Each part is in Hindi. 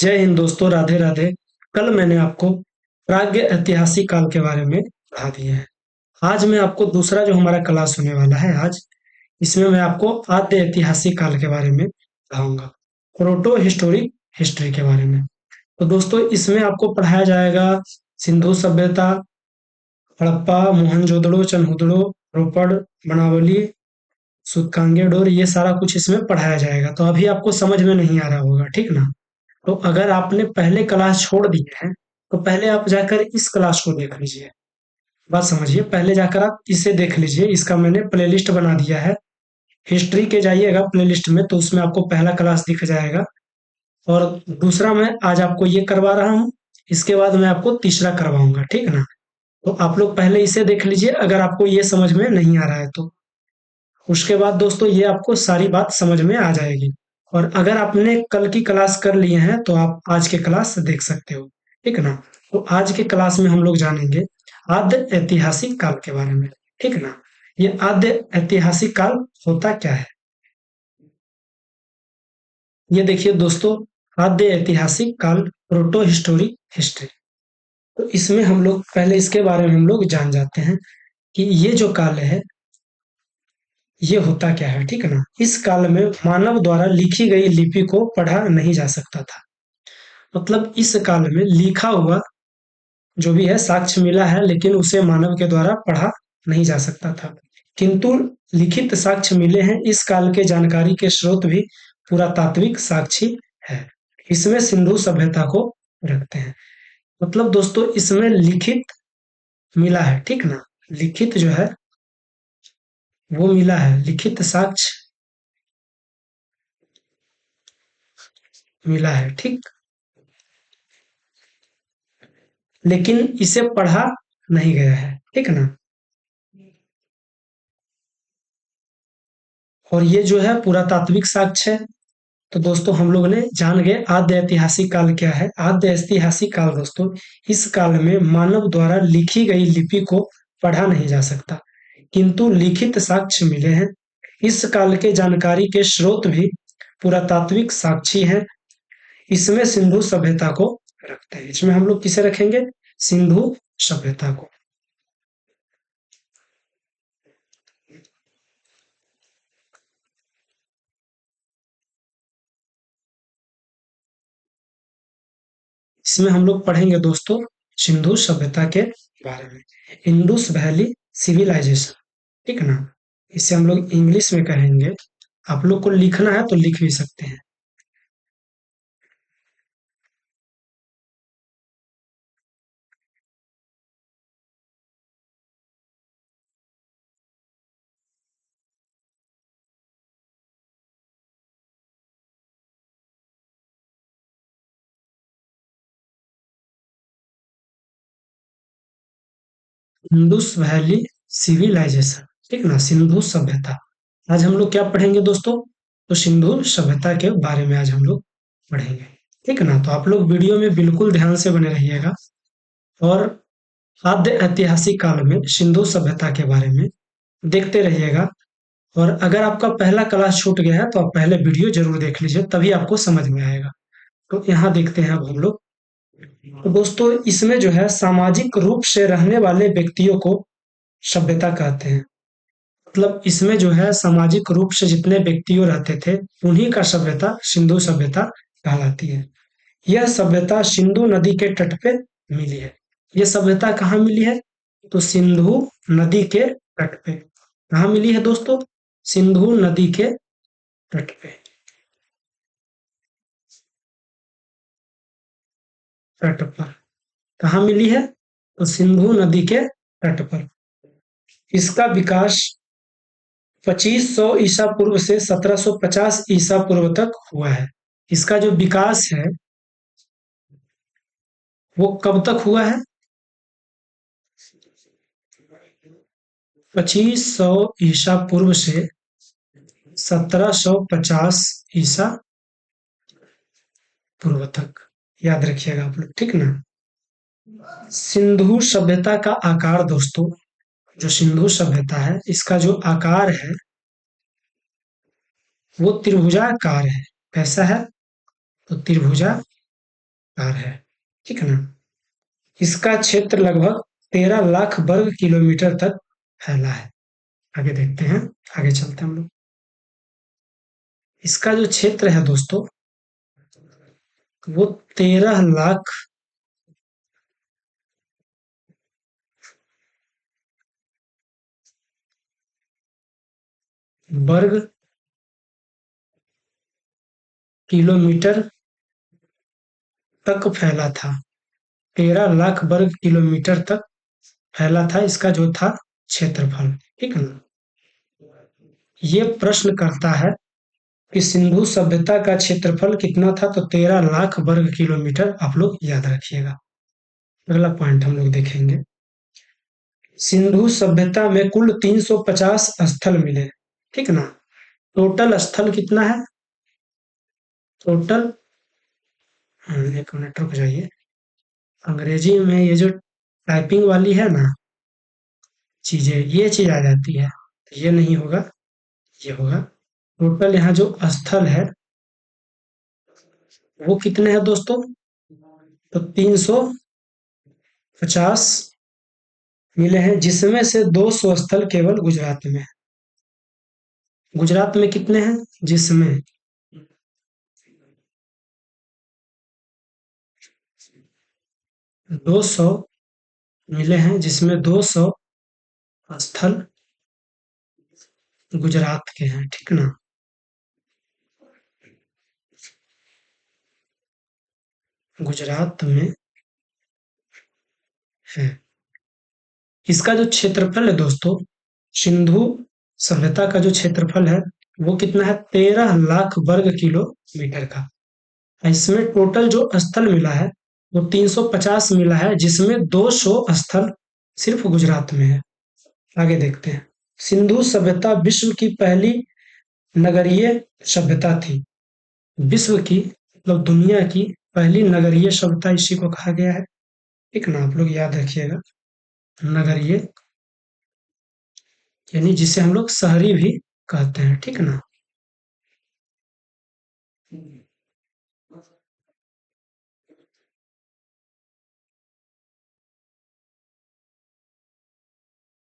जय हिंद दोस्तों, राधे राधे। कल मैंने आपको प्राग्ञ ऐतिहासिक काल के बारे में पढ़ा दिया है। आज मैं आपको दूसरा जो हमारा क्लास होने वाला है आज, इसमें मैं आपको आद्य ऐतिहासिक काल के बारे में पढ़ाऊंगा। प्रोटो हिस्टोरिक हिस्ट्री के बारे में। तो दोस्तों, इसमें आपको पढ़ाया जाएगा सिंधु सभ्यता, हड़प्पा, मोहनजोदड़ो, चनहुदड़ो, रोपड़, बनावली, सूतकांगेडोर, ये सारा कुछ इसमें पढ़ाया जाएगा। तो अभी आपको समझ में नहीं आ रहा होगा, ठीक ना? तो अगर आपने पहले क्लास छोड़ दिए हैं, तो पहले आप जाकर इस क्लास को देख लीजिए। बात समझिए, पहले जाकर आप इसे देख लीजिए। इसका मैंने प्लेलिस्ट बना दिया है। हिस्ट्री के जाइएगा प्लेलिस्ट में, तो उसमें आपको पहला क्लास दिख जाएगा। और दूसरा मैं आज आपको ये करवा रहा हूँ। इसके बाद मैं आपको तीसरा करवाऊंगा, ठीक ना? तो आप लोग पहले इसे देख लीजिए, अगर आपको ये समझ में नहीं आ रहा है तो। उसके बाद दोस्तों, ये आपको सारी बात समझ में आ जाएगी। और अगर आपने कल की क्लास कर लिए हैं, तो आप आज के क्लास देख सकते हो, ठीक ना? तो आज के क्लास में हम लोग जानेंगे आद्य ऐतिहासिक काल के बारे में, ठीक ना? ये आद्य ऐतिहासिक काल होता क्या है? ये देखिए दोस्तों, आद्य ऐतिहासिक काल, प्रोटो हिस्टोरिक हिस्ट्री। तो इसमें हम लोग पहले इसके बारे में हम लोग जान जाते हैं कि ये जो काल है, ये होता क्या है, ठीक है ना? इस काल में मानव द्वारा लिखी गई लिपि को पढ़ा नहीं जा सकता था। मतलब इस काल में लिखा हुआ जो भी है, साक्ष्य मिला है, लेकिन उसे मानव के द्वारा पढ़ा नहीं जा सकता था। किंतु लिखित साक्ष्य मिले हैं। इस काल के जानकारी के स्रोत भी पुरातात्विक साक्षी है। इसमें सिंधु सभ्यता को रखते हैं। मतलब दोस्तों, इसमें लिखित मिला है, ठीक ना? लिखित जो है वो मिला है, लिखित साक्ष्य मिला है, ठीक। लेकिन इसे पढ़ा नहीं गया है, ठीक ना? और ये जो है पुरातात्विक साक्ष्य है। तो दोस्तों, हम लोग ने जान गए आद्य ऐतिहासिक काल क्या है। आद्य ऐतिहासिक काल दोस्तों, इस काल में मानव द्वारा लिखी गई लिपि को पढ़ा नहीं जा सकता, किंतु लिखित साक्ष्य मिले हैं। इस काल के जानकारी के स्रोत भी पुरातात्विक साक्षी हैं। इसमें सिंधु सभ्यता को रखते हैं। इसमें हम लोग किसे रखेंगे? सिंधु सभ्यता को। इसमें हम लोग पढ़ेंगे दोस्तों सिंधु सभ्यता के बारे में। इंडस वैली सिविलाइजेशन, ठीक ना? इसे हम लोग इंग्लिश में कहेंगे। आप लोग को लिखना है तो लिख भी सकते हैं। इंडस वैली सिविलाइजेशन, ठीक ना? सिंधु सभ्यता। आज हम लोग क्या पढ़ेंगे दोस्तों? तो सिंधु सभ्यता के बारे में आज हम लोग पढ़ेंगे, ठीक ना? तो आप लोग वीडियो में बिल्कुल ध्यान से बने रहिएगा। और आद्य ऐतिहासिक काल में सिंधु सभ्यता के बारे में देखते रहिएगा। और अगर आपका पहला क्लास छूट गया है, तो आप पहले वीडियो जरूर देख लीजिए, तभी आपको समझ में आएगा। तो यहाँ देखते हैं अब हम लोग। तो दोस्तों, इसमें जो है सामाजिक रूप से रहने वाले व्यक्तियों को सभ्यता कहते हैं। मतलब इसमें जो है सामाजिक रूप से जितने व्यक्तियों रहते थे, उन्हीं का सभ्यता सिंधु सभ्यता कहलाती है। यह सभ्यता सिंधु नदी के तट पे मिली है। यह सभ्यता कहाँ मिली है? तो सिंधु नदी के तट पे। कहाँ मिली है दोस्तों? सिंधु नदी के तट पे। तट पर कहाँ मिली है? तो सिंधु नदी के तट पर। इसका विकास 2500 ईसा पूर्व से 1750 ईसा पूर्व तक हुआ है। इसका जो विकास है वो कब तक हुआ है? 2500 ईसा पूर्व से 1750 ईसा पूर्व तक। याद रखिएगा आप लोग, ठीक ना? सिंधु सभ्यता का आकार दोस्तों, जो सिंधु सभ्यता है, इसका जो आकार है वो त्रिभुजाकार है। कैसा है? तो त्रिभुजाकार कार है, ठीक है ना। इसका क्षेत्र लगभग 13 लाख वर्ग किलोमीटर तक फैला है। आगे देखते हैं, आगे चलते हैं हम लोग। इसका जो क्षेत्र है दोस्तों, वो 13 लाख वर्ग किलोमीटर तक फैला था। 13 लाख वर्ग किलोमीटर तक फैला था इसका जो था क्षेत्रफल, ठीक है ना। ये प्रश्न करता है कि सिंधु सभ्यता का क्षेत्रफल कितना था, तो 13 लाख वर्ग किलोमीटर, आप लोग याद रखिएगा। अगला पॉइंट हम लोग देखेंगे। सिंधु सभ्यता में कुल 350 स्थल मिले, ठीक है ना। टोटल स्थल कितना है, टोटल, एक मिनट रुक जाइए। अंग्रेजी में ये जो टाइपिंग वाली है ना चीजें, ये चीज आ जाती है, ये नहीं होगा, ये होगा। टोटल यहाँ जो स्थल है वो कितने हैं दोस्तों, तो 350 मिले हैं, जिसमें से 200 स्थल केवल गुजरात में है। गुजरात में कितने हैं, जिसमें 200 मिले हैं, जिसमें 200 स्थल गुजरात के हैं, ठीक ना। गुजरात में है। इसका जो क्षेत्रफल है दोस्तों, सिंधु सभ्यता का जो क्षेत्रफल है वो कितना है, 13 लाख वर्ग किलोमीटर का। इसमें टोटल जो स्थल मिला है वो 350 मिला है, जिसमें 200 स्थल सिर्फ गुजरात में है। आगे देखते हैं। सिंधु सभ्यता विश्व की पहली नगरीय सभ्यता थी। विश्व की मतलब दुनिया की पहली नगरीय सभ्यता इसी को कहा गया है, ठीक ना। आप लोग याद रखिएगा, नगरीय यानी जिसे हम लोग शहरी भी कहते हैं, ठीक ना।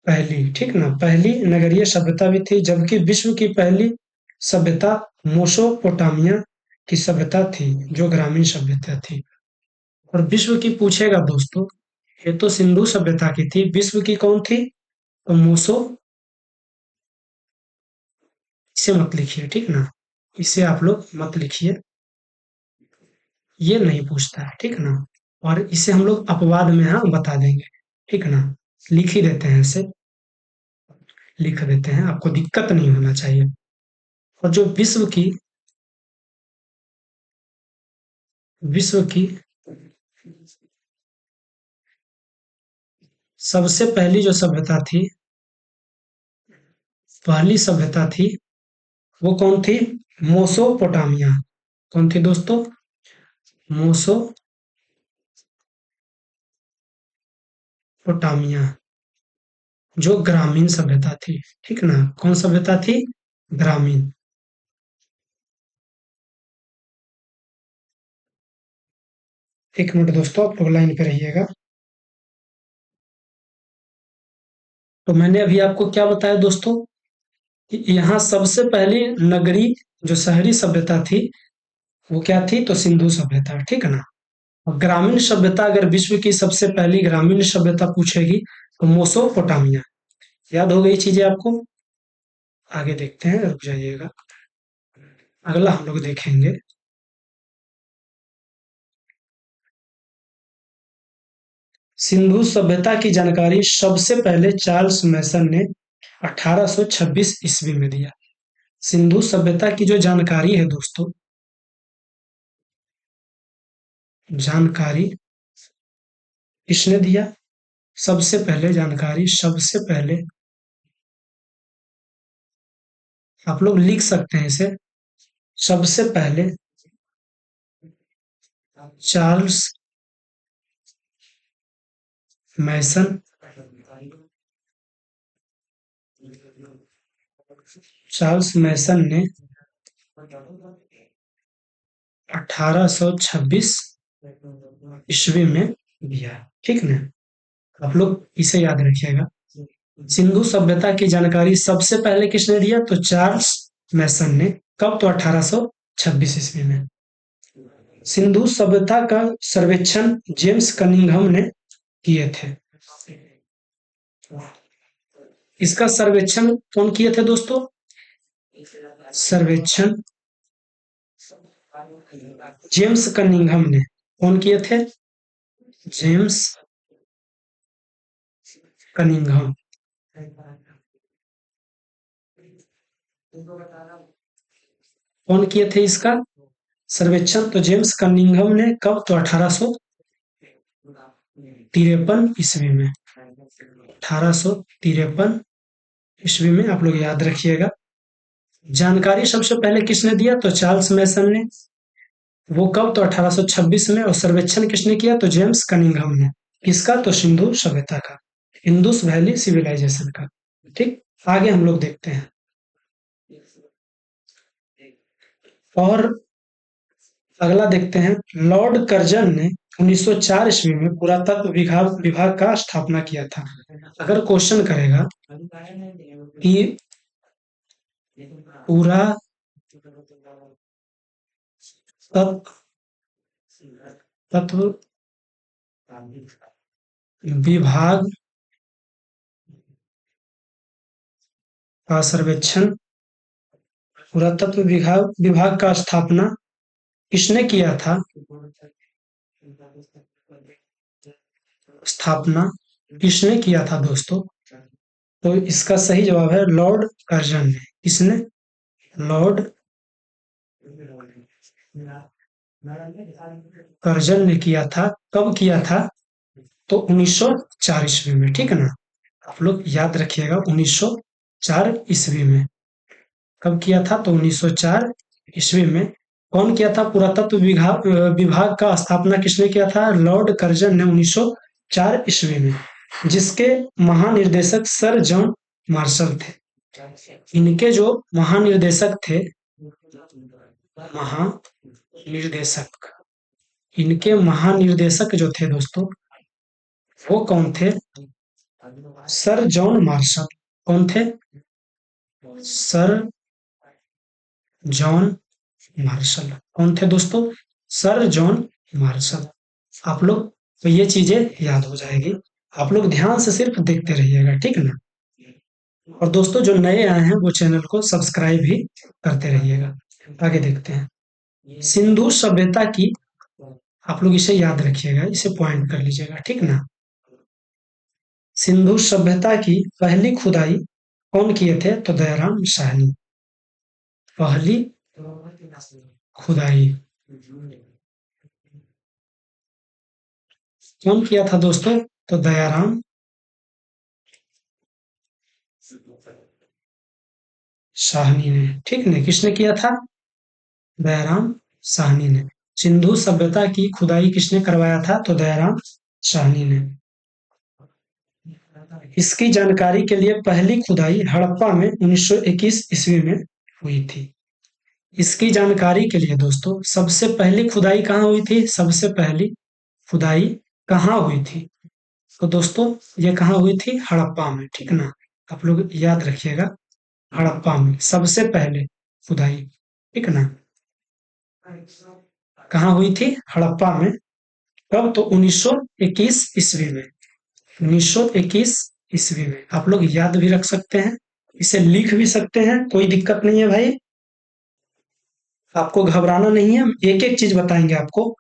पहली, ठीक ना, पहली नगरीय सभ्यता भी थी, जबकि विश्व की पहली सभ्यता मोसोपोटामिया की सभ्यता थी, जो ग्रामीण सभ्यता थी। और विश्व की पूछेगा दोस्तों, ये तो सिंधु सभ्यता की थी, विश्व की कौन थी, तो मोसो, इसे मत लिखिए, ठीक ना, इसे आप लोग मत लिखिए, ये नहीं पूछता है, ठीक ना। और इसे हम लोग अपवाद में हाँ बता देंगे, ठीक ना। लिख ही देते हैं इसे, लिख देते हैं, आपको दिक्कत नहीं होना चाहिए। और जो विश्व की सबसे पहली जो सभ्यता थी, पहली सभ्यता थी, वो कौन थी, मोसोपोटामिया। कौन थी दोस्तों, मोसोपोटामिया, जो ग्रामीण सभ्यता थी, ठीक ना। कौन सभ्यता थी, ग्रामीण। एक मिनट दोस्तों, आप लोग लाइन पे रहिएगा। तो मैंने अभी आपको क्या बताया दोस्तों, कि यहाँ सबसे पहली नगरी जो शहरी सभ्यता थी वो क्या थी, तो सिंधु सभ्यता, ठीक है ना। और ग्रामीण सभ्यता, अगर विश्व की सबसे पहली ग्रामीण सभ्यता पूछेगी तो मोसोपोटामिया। याद हो गई चीजें आपको। आगे देखते हैं, रुक जाइएगा। अगला हम लोग देखेंगे, सिंधु सभ्यता की जानकारी सबसे पहले चार्ल्स मैसन ने 1826 ईस्वी में दिया। सिंधु सभ्यता की जो जानकारी है दोस्तों, जानकारी किसने दिया, सबसे पहले जानकारी, सबसे पहले, आप लोग लिख सकते हैं इसे, सबसे पहले चार्ल्स मैसन, चार्ल्स मैसन ने 1826 ईस्वी में दिया। ठीक ना, आप लोग इसे याद रखिएगा। सिंधु सभ्यता की जानकारी सबसे पहले किसने दिया? तो चार्ल्स मैसन ने। कब? तो 1826 ईस्वी में। सिंधु सभ्यता का सर्वेक्षण जेम्स कनिंघम ने किए थे। इसका सर्वेक्षण कौन किए थे दोस्तों? सर्वेक्षण जेम्स कनिंघम ने। कौन किए थे? James Cunningham. कौन किए थे इसका सर्वेक्षण? तो जेम्स कनिंघम ने। कब? तो 1853 ईस्वी में। 1853 ईस्वी में, आप लोग याद रखिएगा। जानकारी सबसे पहले किसने दिया? तो चार्ल्स मैसन ने। वो कब? तो 1826 में। और सर्वेक्षण किसने किया? तो जेम्स कनिंघम ने। किसका? तो सिंधु सभ्यता का, इंडस वैली सिविलाइजेशन का। ठीक, आगे हम लोग देखते हैं। और अगला देखते हैं। लॉर्ड कर्जन ने 1904 ईस्वी में पुरातत्व विभाग का स्थापना किया था। अगर क्वेश्चन करेगा कि पूरा तत्व विभाग का सर्वेक्षण, पुरातत्व विभाग का स्थापना किसने किया था? स्थापना किसने किया था दोस्तों? तो इसका सही जवाब है लॉर्ड कर्जन ने। किसने? लॉर्ड कर्जन ने किया था। कब किया था? तो 1904 ईस्वी में। ठीक है ना, आप लोग याद रखिएगा 1904 ईस्वी में। कब किया था? तो 1904 ईस्वी में। कौन किया था? पुरातत्व विभाग का स्थापना किसने किया था? लॉर्ड कर्जन ने 1904 ईस्वी में, जिसके महानिर्देशक सर जॉन मार्शल थे। इनके जो महानिर्देशक थे, महानिर्देशक, इनके महानिर्देशक जो थे दोस्तों, वो कौन थे? Sir John Marshall. कौन थे? Sir John Marshall. कौन थे दोस्तों? Sir John Marshall. आप लोग तो ये चीजें याद हो जाएगी। आप लोग ध्यान से सिर्फ देखते रहिएगा। ठीक है ना, और दोस्तों जो नए आए हैं वो चैनल को सब्सक्राइब भी करते रहिएगा। आगे देखते हैं। सिंधु सभ्यता की, आप लोग इसे याद रखिएगा, इसे पॉइंट कर लीजिएगा। ठीक ना, सिंधु सभ्यता की पहली खुदाई कौन किए थे? तो दयाराम साहनी। पहली खुदाई कौन किया था दोस्तों? तो दयाराम साहनी ने। ठीक ने, किसने किया था? दयाराम साहनी ने। सिंधु सभ्यता की खुदाई किसने करवाया था? तो दयाराम साहनी ने। इसकी जानकारी के लिए पहली खुदाई हड़प्पा में 1921 ईस्वी में हुई थी। इसकी जानकारी के लिए दोस्तों, सबसे पहली खुदाई कहाँ हुई थी? सबसे पहली खुदाई कहाँ हुई थी? तो दोस्तों ये कहाँ हुई थी? हड़प्पा में। ठीक ना, आप लोग याद रखिएगा, हड़प्पा में सबसे पहले खुदाई। ठीक ना, कहाँ हुई थी? हड़प्पा में। कब? तो 1921 ईस्वी में। 1921 ईस्वी में। आप लोग याद भी रख सकते हैं, इसे लिख भी सकते हैं, कोई दिक्कत नहीं है भाई। आपको घबराना नहीं है, एक एक चीज बताएंगे आपको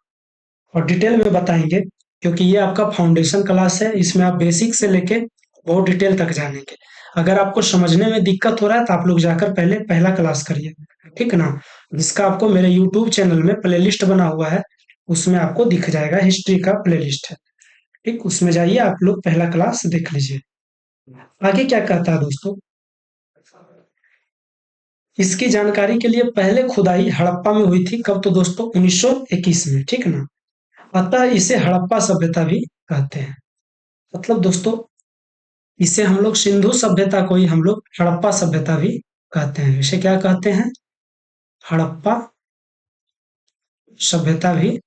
और डिटेल में बताएंगे, क्योंकि ये आपका फाउंडेशन क्लास है। इसमें आप बेसिक से लेके बहुत डिटेल तक जानेंगे। अगर आपको समझने में दिक्कत हो रहा है तो आप लोग जाकर पहले पहला क्लास करिए। ठीक ना, जिसका आपको मेरे यूट्यूब चैनल में प्लेलिस्ट बना हुआ है, उसमें आपको दिख जाएगा, हिस्ट्री का प्लेलिस्ट है। ठीक, उसमें जाइए, आप लोग पहला क्लास देख लीजिए। आगे क्या कहता है दोस्तों? इसकी जानकारी के लिए पहले खुदाई हड़प्पा में हुई थी। कब? तो दोस्तों 1921 में। ठीक ना, अतः इसे हड़प्पा सभ्यता भी कहते हैं। मतलब दोस्तों, इसे हम लोग सिंधु सभ्यता को ही हम लोग हड़प्पा सभ्यता भी कहते हैं। इसे क्या कहते हैं? हड़प्पा सभ्यता भी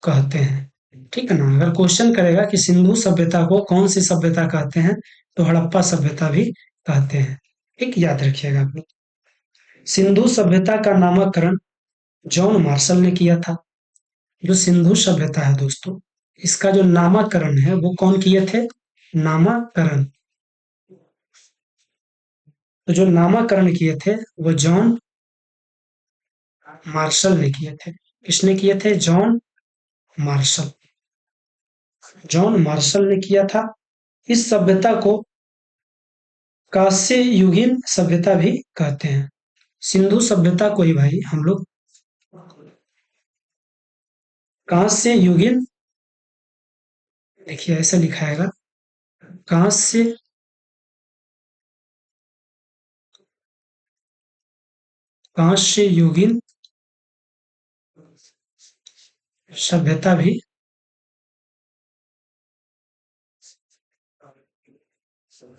कहते हैं, ठीक है ना। अगर क्वेश्चन करेगा कि सिंधु सभ्यता को कौन सी सभ्यता कहते हैं, तो हड़प्पा सभ्यता भी कहते हैं, ठीक, याद रखिएगा आप लोग। सिंधु सभ्यता का नामकरण जॉन मार्शल ने किया था। जो सिंधु सभ्यता है दोस्तों, इसका जो नामकरण है वो कौन किए थे, नामकरण। तो जो नामकरण किए थे वो जॉन मार्शल ने किए थे। किसने किए थे, जॉन मार्शल। जॉन मार्शल ने किया था। इस सभ्यता को कांस्य युगीन सभ्यता भी कहते हैं। सिंधु सभ्यता को ही भाई हम लोग कांस्य युगीन, देखिए ऐसे लिखाएगा, कांस्य कांस्य युगीन सभ्यता भी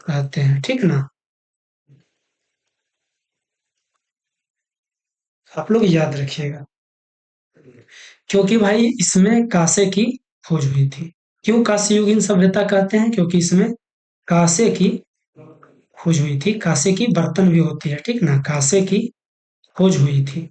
कहते हैं, ठीक ना। आप लोग याद रखिएगा, क्योंकि भाई इसमें कांसे की खोज हुई थी। क्यों कांस्य युगीन सभ्यता कहते हैं, क्योंकि इसमें कांसे की खोज हुई थी। कांसे की बर्तन भी होती है, ठीक ना, कांसे की खोज हुई थी।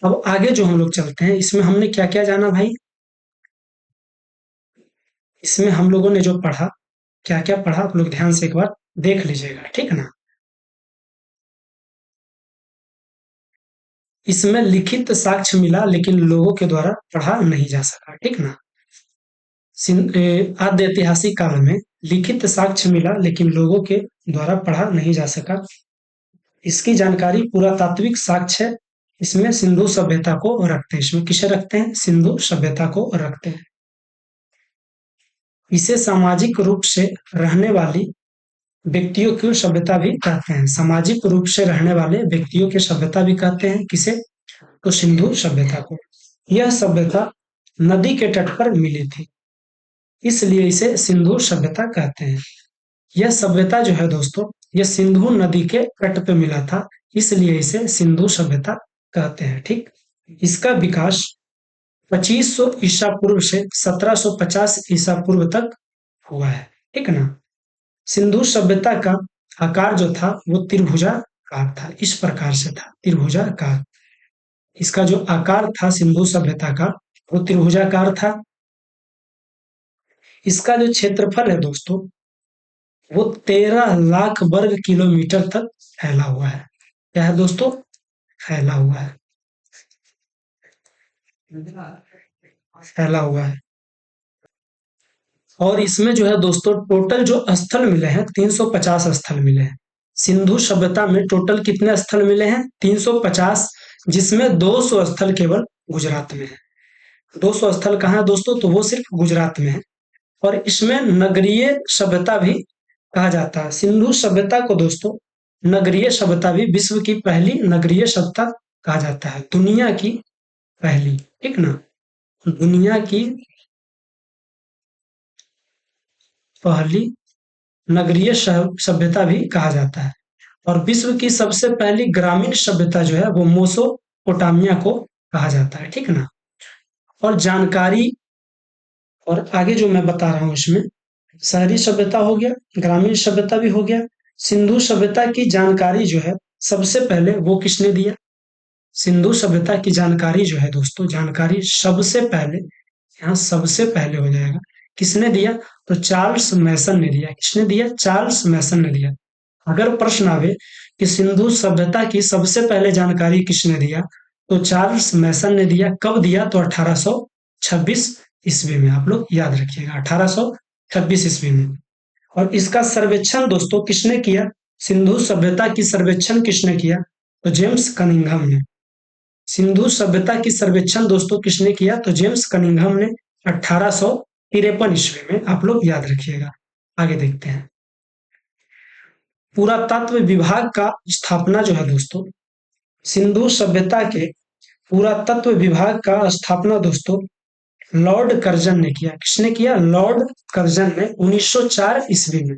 अब आगे जो हम लोग चलते हैं, इसमें हमने क्या क्या जाना भाई, इसमें हम लोगों ने जो पढ़ा, क्या क्या पढ़ा, आप लोग ध्यान से एक बार देख लीजिएगा, ठीक ना। इसमें लिखित साक्ष्य मिला लेकिन लोगों के द्वारा पढ़ा नहीं जा सका, ठीक ना। आद्य ऐतिहासिक काल में लिखित साक्ष्य मिला लेकिन लोगों के द्वारा पढ़ा नहीं जा सका। इसकी जानकारी पुरातात्विक साक्ष्य है। इसमें सिंधु सभ्यता को रखते हैं। इसमें किसे रखते हैं, सिंधु सभ्यता को रखते हैं। इसे सामाजिक रूप से रहने वाली व्यक्तियों की सभ्यता भी कहते हैं। सामाजिक रूप से रहने वाले व्यक्तियों की सभ्यता भी कहते हैं। किसे, तो सिंधु सभ्यता को। यह सभ्यता नदी के तट पर मिली थी, इसलिए इसे सिंधु सभ्यता कहते हैं। यह सभ्यता जो है दोस्तों, यह सिंधु नदी के तट पे मिला था, इसलिए इसे सिंधु सभ्यता कहते हैं, ठीक। इसका विकास 2500 ईसा पूर्व से 1750 ईसा पूर्व तक हुआ है, ठीक ना। सिंधु सभ्यता का आकार जो था वो त्रिभुजाकार था, इस प्रकार से था, त्रिभुजाकार। इसका जो आकार था सिंधु सभ्यता का, वो त्रिभुजाकार था। इसका जो क्षेत्रफल है दोस्तों, वो 13 लाख वर्ग किलोमीटर तक फैला हुआ है। क्या है दोस्तों, फैला हुआ है, फैला हुआ है। और इसमें जो है दोस्तों, टोटल जो स्थल मिले हैं, 350 स्थल मिले हैं। सिंधु सभ्यता में टोटल कितने स्थल मिले हैं, 350, जिसमें 200 स्थल केवल गुजरात में है। 200 स्थल कहाँ है दोस्तों, तो वो सिर्फ गुजरात में है। और इसमें नगरीय सभ्यता भी कहा जाता है। सिंधु सभ्यता को दोस्तों नगरीय सभ्यता भी, विश्व की पहली नगरीय सभ्यता कहा जाता है, दुनिया की पहली, ठीक ना, दुनिया की पहली नगरीय सभ्यता भी कहा जाता है। और विश्व की सबसे पहली ग्रामीण सभ्यता जो है वो मोसोपोटामिया को कहा जाता है, ठीक ना। और जानकारी, और आगे जो मैं बता रहा हूं इसमें, शहरी सभ्यता हो गया, ग्रामीण सभ्यता भी हो गया। सिंधु सभ्यता की जानकारी जो है सबसे पहले वो किसने दिया, सिंधु सभ्यता की जानकारी जो है दोस्तों, जानकारी सबसे पहले, यहाँ सबसे पहले हो जाएगा, किसने दिया, तो चार्ल्स मैसन ने दिया। किसने दिया, चार्ल्स मैसन ने दिया। अगर प्रश्न आवे कि सिंधु सभ्यता की सबसे पहले जानकारी किसने दिया, तो चार्ल्स मैसन ने दिया। कब दिया, तो 1826 ईस्वी में। आप लोग याद रखिएगा, 1826 ईस्वी में। और इसका सर्वेक्षण दोस्तों किसने किया, सिंधु सभ्यता की सर्वेक्षण किसने किया, तो जेम्स कनिंघम ने। सिंधु सभ्यता की सर्वेक्षण दोस्तों किसने किया, तो जेम्स कनिंघम ने 1853 ईस्वी में। आप लोग याद रखिएगा। आगे देखते हैं। पुरातत्व विभाग का स्थापना जो है दोस्तों, सिंधु सभ्यता के पुरातत्व विभाग का स्थापना दोस्तों लॉर्ड कर्जन ने किया। किसने किया, लॉर्ड कर्जन ने 1904 ईस्वी में,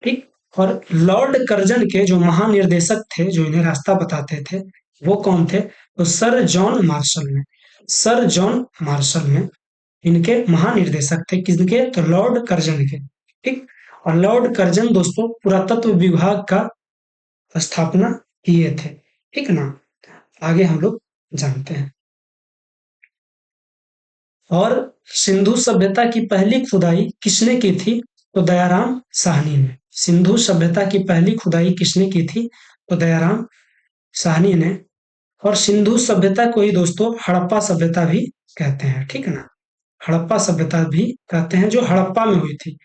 ठीक। और लॉर्ड कर्जन के जो महानिर्देशक थे, जो इन्हें रास्ता बताते थे, वो कौन थे? तो सर जॉन मार्शल ने। सर जॉन मार्शल ने इनके महानिर्देशक थे, किसके? तो लॉर्ड कर्जन के। ठीक। और लॉर्ड कर्जन दोस्तों पुरातत्व विभाग का स्थापना किए थे। ठीक ना। आगे हम लोग जानते हैं। और सिंधु सभ्यता की पहली खुदाई किसने की थी? तो दयाराम साहनी ने। सिंधु सभ्यता की पहली खुदाई किसने की थी? तो दयाराम साहनी ने। और सिंधु सभ्यता को ही दोस्तों हड़प्पा सभ्यता भी कहते हैं। ठीक है ना। हड़प्पा सभ्यता भी कहते हैं, जो हड़प्पा में हुई थी।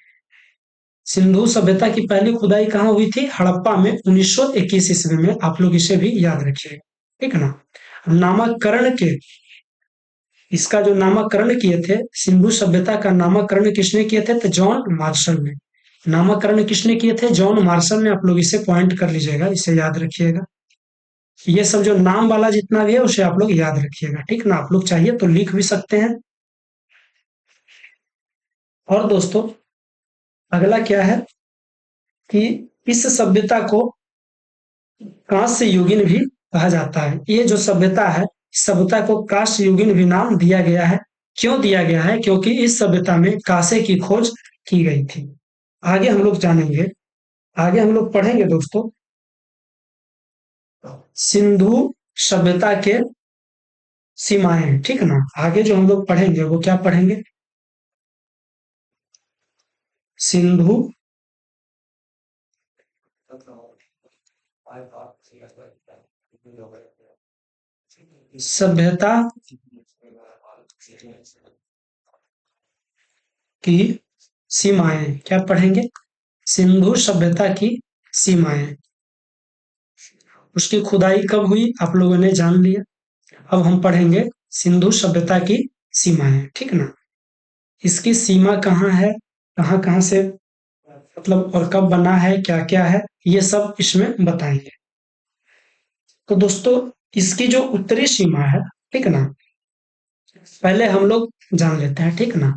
सिंधु सभ्यता की पहली खुदाई कहाँ हुई थी? हड़प्पा में 1921 ईस्वी में। आप लोग इसे भी याद रखिएगा। ठीक है ना। नामकरण के, इसका जो नामकरण किए थे, सिंधु सभ्यता का नामकरण किसने किए थे? तो जॉन मार्शल ने। नामकरण किसने किए थे? जॉन मार्शल ने। आप लोग इसे पॉइंट कर लीजिएगा, इसे याद रखिएगा। ये सब जो नाम वाला जितना भी है उसे आप लोग याद रखिएगा। ठीक ना। आप लोग चाहिए तो लिख भी सकते हैं। और दोस्तों अगला क्या है कि इस सभ्यता को कांस्य युगीन भी कहा जाता है। ये जो सभ्यता है, सभ्यता को कांस्य युगीन भी नाम दिया गया है। क्यों दिया गया है? क्योंकि इस सभ्यता में कांसे की खोज की गई थी। आगे हम लोग जानेंगे, आगे हम लोग पढ़ेंगे दोस्तों सिंधु सभ्यता के सीमाएं। ठीक ना। आगे जो हम लोग पढ़ेंगे वो क्या पढ़ेंगे? सिंधु सभ्यता की सीमाएं। क्या पढ़ेंगे? सिंधु सभ्यता की सीमाएं। उसकी खुदाई कब हुई आप लोगों ने जान लिया। अब हम पढ़ेंगे सिंधु सभ्यता की सीमाएं। ठीक ना। इसकी सीमा कहाँ है, कहाँ कहाँ से, मतलब और कब बना है, क्या क्या है, ये सब इसमें बताएंगे। तो दोस्तों इसकी जो उत्तरी सीमा है, ठीक ना, पहले हम लोग जान लेते हैं। ठीक ना।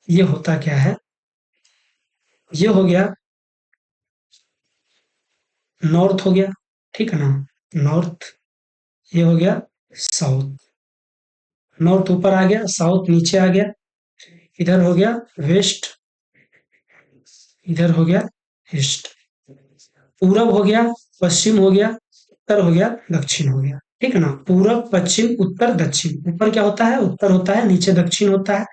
ये होता क्या है? ये हो गया नॉर्थ हो गया। ठीक है ना। नॉर्थ। ये हो गया साउथ। नॉर्थ ऊपर आ गया, साउथ नीचे आ गया। इधर हो गया वेस्ट, इधर हो गया ईस्ट। पूरब हो गया, पश्चिम हो गया, उत्तर हो गया, दक्षिण हो गया। ठीक है ना। पूरब पश्चिम उत्तर दक्षिण। ऊपर क्या होता है? उत्तर होता है, नीचे दक्षिण होता है,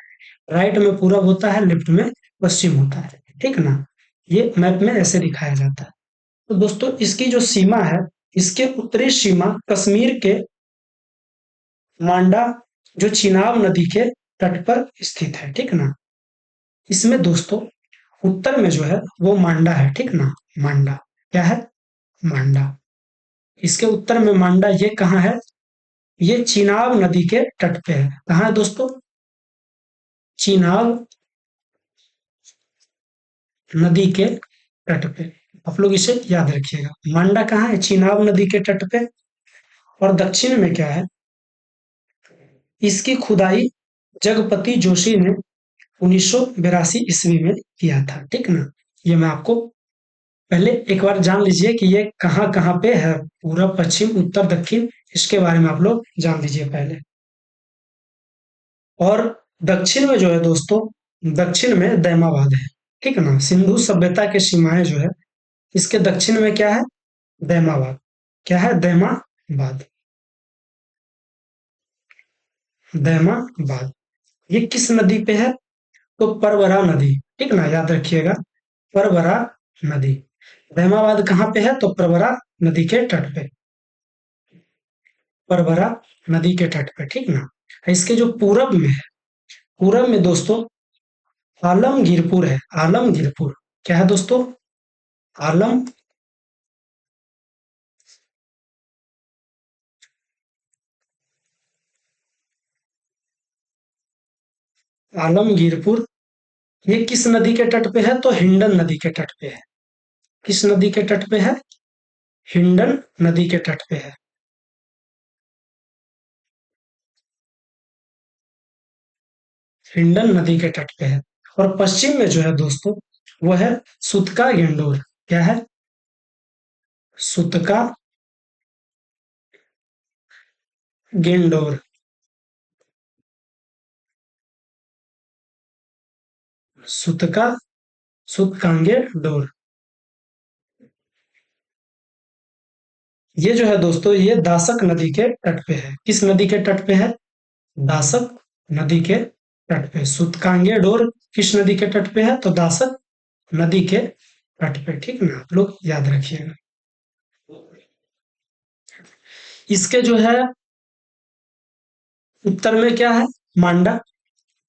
राइट में पूरब होता है, लेफ्ट में पश्चिम होता है। ठीक है ना। ये मैप में ऐसे दिखाया जाता है। तो दोस्तों इसकी जो सीमा है, इसके उत्तरी सीमा कश्मीर के मांडा, जो चिनाब नदी के तट पर स्थित है। ठीक ना। इसमें दोस्तों उत्तर में जो है वो मांडा है। ठीक ना। मांडा क्या है? मांडा। इसके उत्तर में मांडा। ये कहाँ है? ये चिनाब नदी के तट पे है। कहाँ है दोस्तों? चिनाब नदी के तट पे। आप लोग इसे याद रखिएगा। मांडा कहाँ है? चिनाब नदी के तट पे। और दक्षिण में क्या है? इसकी खुदाई जगपति जोशी ने 1982 ईस्वी में किया था। ठीक ना। ये मैं आपको पहले एक बार जान लीजिए कि ये कहाँ कहाँ पे है। पूरब पश्चिम उत्तर दक्षिण, इसके बारे में आप लोग जान लीजिए पहले। और दक्षिण में जो है दोस्तों, दक्षिण में दैमाबाद है। ठीक है ना। सिंधु सभ्यता के सीमाएं जो है, इसके दक्षिण में क्या है? दैमाबाद। क्या है? दैमाबाद। दैमाबाद। ये किस नदी पे है? तो परवरा नदी। ठीक ना। याद रखिएगा, परवरा नदी। दैमाबाद कहाँ पे है? तो परवरा नदी के तट पे। परवरा नदी के तट पे। ठीक ना। इसके जो पूरब में है, पूरब में दोस्तों आलमगीरपुर है। आलमगीरपुर क्या है दोस्तों? आलम आलमगीरपुर। ये किस नदी के तट पे है? तो हिंडन नदी के तट पे है। किस नदी के तट पे है? हिंडन नदी के तट पे है। हिंडन नदी के तट पे है। और पश्चिम में जो है दोस्तों, वो है सुतका गेंडोर। क्या है? सुतका गेंडोर। सुतका सुतकांगे डोर। ये जो है दोस्तों, ये दासक नदी के तट पे है। किस नदी के तट पे है? दासक नदी के तट पे। सुतकांगे डोर किस नदी के तट पे है? तो दासक नदी के तट पे। ठीक ना, आप लोग याद रखिएगा। इसके जो है उत्तर में क्या है? मांडा।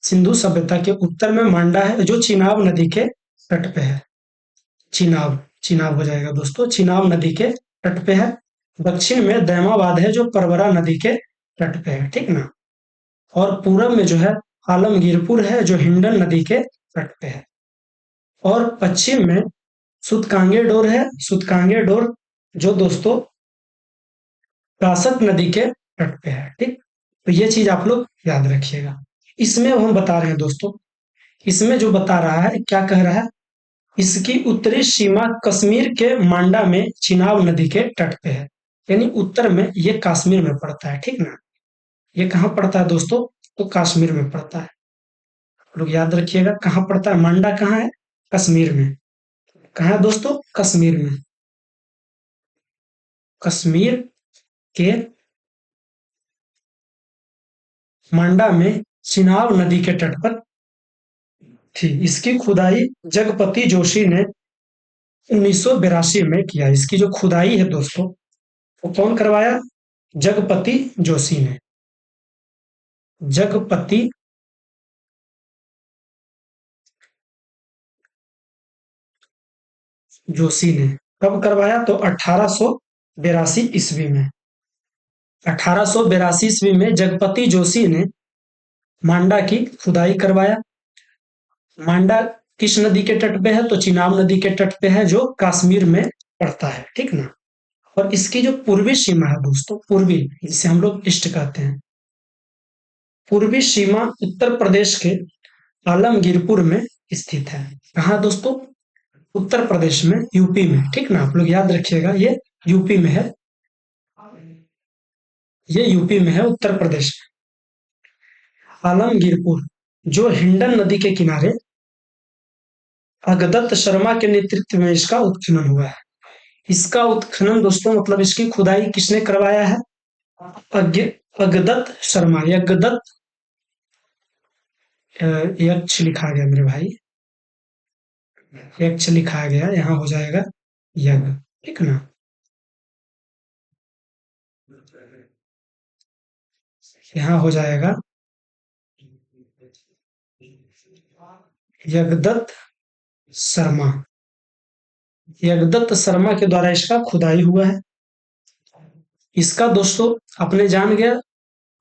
सिंधु सभ्यता के उत्तर में मांडा है, जो चिनाब नदी के तट पे है। चिनाब, चिनाब हो जाएगा दोस्तों, चिनाब नदी के तट पे है। दक्षिण में दैमाबाद है, जो परवरा नदी के तट पे है। ठीक ना। और पूरब में जो है आलमगीरपुर है, जो हिंडन नदी के तट पे है। और पश्चिम में सुतकांगे डोर है। सुतकांगे डोर जो दोस्तों कासक नदी के तट पे है। ठीक, तो ये चीज आप लोग याद रखिएगा। इसमें हम बता रहे हैं दोस्तों, इसमें जो बता रहा है, क्या कह रहा है? इसकी उत्तरी सीमा कश्मीर के मांडा में चिनाब नदी के तट पे है। यानी उत्तर में ये कश्मीर में पड़ता है। ठीक ना। ये कहाँ पड़ता है दोस्तों? तो कश्मीर में पड़ता है। लोग याद रखिएगा, कहाँ पड़ता है? मांडा कहाँ है? कश्मीर में। कहाँ है दोस्तों? कश्मीर में। कश्मीर के मांडा में चिनाब नदी के तट पर थी। इसकी खुदाई जगपति जोशी ने 1982 में किया। इसकी जो खुदाई है दोस्तों, वो कौन करवाया? जगपति जोशी ने। जगपति जोशी ने कब करवाया? तो 1882 ईस्वी में। 1882 ईस्वी में जगपति जोशी ने मांडा की खुदाई करवाया। मांडा किस नदी के तट पे है? तो चिनाब नदी के तट पे है, जो कश्मीर में पड़ता है। ठीक ना। और इसकी जो पूर्वी सीमा है दोस्तों, पूर्वी, जिसे हम लोग ईस्ट कहते हैं, पूर्वी सीमा उत्तर प्रदेश के आलमगीरपुर में स्थित है। कहाँ दोस्तों? उत्तर प्रदेश में, यूपी में। ठीक ना, आप लोग याद रखिएगा, ये यूपी में है। ये यूपी में है, उत्तर प्रदेश में। आलमगीरपुर जो हिंडन नदी के किनारे अगदत्त शर्मा के नेतृत्व में इसका उत्खनन हुआ है। इसका उत्खनन दोस्तों, मतलब इसकी खुदाई किसने करवाया है? अगदत्त शर्मा। यज्ञदत्त, यक्ष लिखा गया मेरे भाई, यक्ष लिखा गया, यहाँ हो जाएगा यज्ञ। ठीक ना। यहाँ हो जाएगा यज्ञदत्त शर्मा। यज्ञदत्त शर्मा के द्वारा इसका खुदाई हुआ है। इसका दोस्तों आपने जान गया,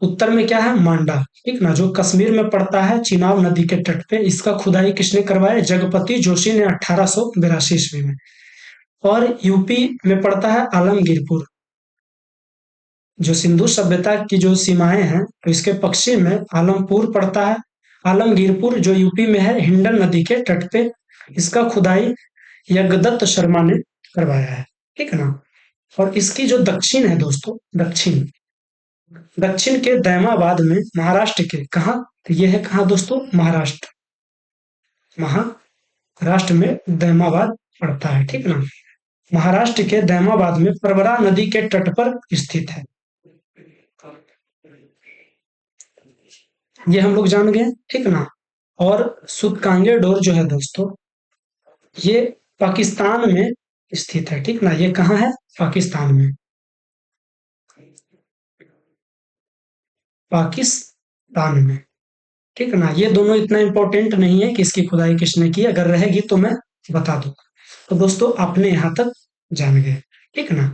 उत्तर में क्या है? मांडा। ठीक ना, जो कश्मीर में पड़ता है, चिनाब नदी के तट पे। इसका खुदाई किसने करवाया? जगपति जोशी ने 1882 ईस्वी में। और यूपी में पड़ता है आलमगीरपुर। जो सिंधु सभ्यता की जो सीमाएं हैं, तो इसके पश्चिम में आलमपुर पड़ता है। आलमगीरपुर जो यूपी में है, हिंडन नदी के तट पे। इसका खुदाई यज्ञदत्त शर्मा ने करवाया है। ठीक है ना। और इसकी जो दक्षिण है दोस्तों, दक्षिण, दक्षिण के दैमाबाद में, महाराष्ट्र के, कहा? तो ये है कहाँ दोस्तों? महाराष्ट्र। महाराष्ट्र में दैमाबाद पड़ता है। ठीक ना। महाराष्ट्र के दैमाबाद में परवरा नदी के तट पर स्थित है। ये हम लोग जान गए। ठीक ना। और सुतकांगे डोर जो है दोस्तों, ये पाकिस्तान में स्थित है। ठीक ना। ये कहाँ है? पाकिस्तान में। पाकिस्तान में। ठीक है ना। ये दोनों इतना इंपॉर्टेंट नहीं है कि इसकी खुदाई किसने की, अगर रहेगी तो मैं बता दूंगा। तो दोस्तों आपने यहाँ तक जान गए। ठीक ना,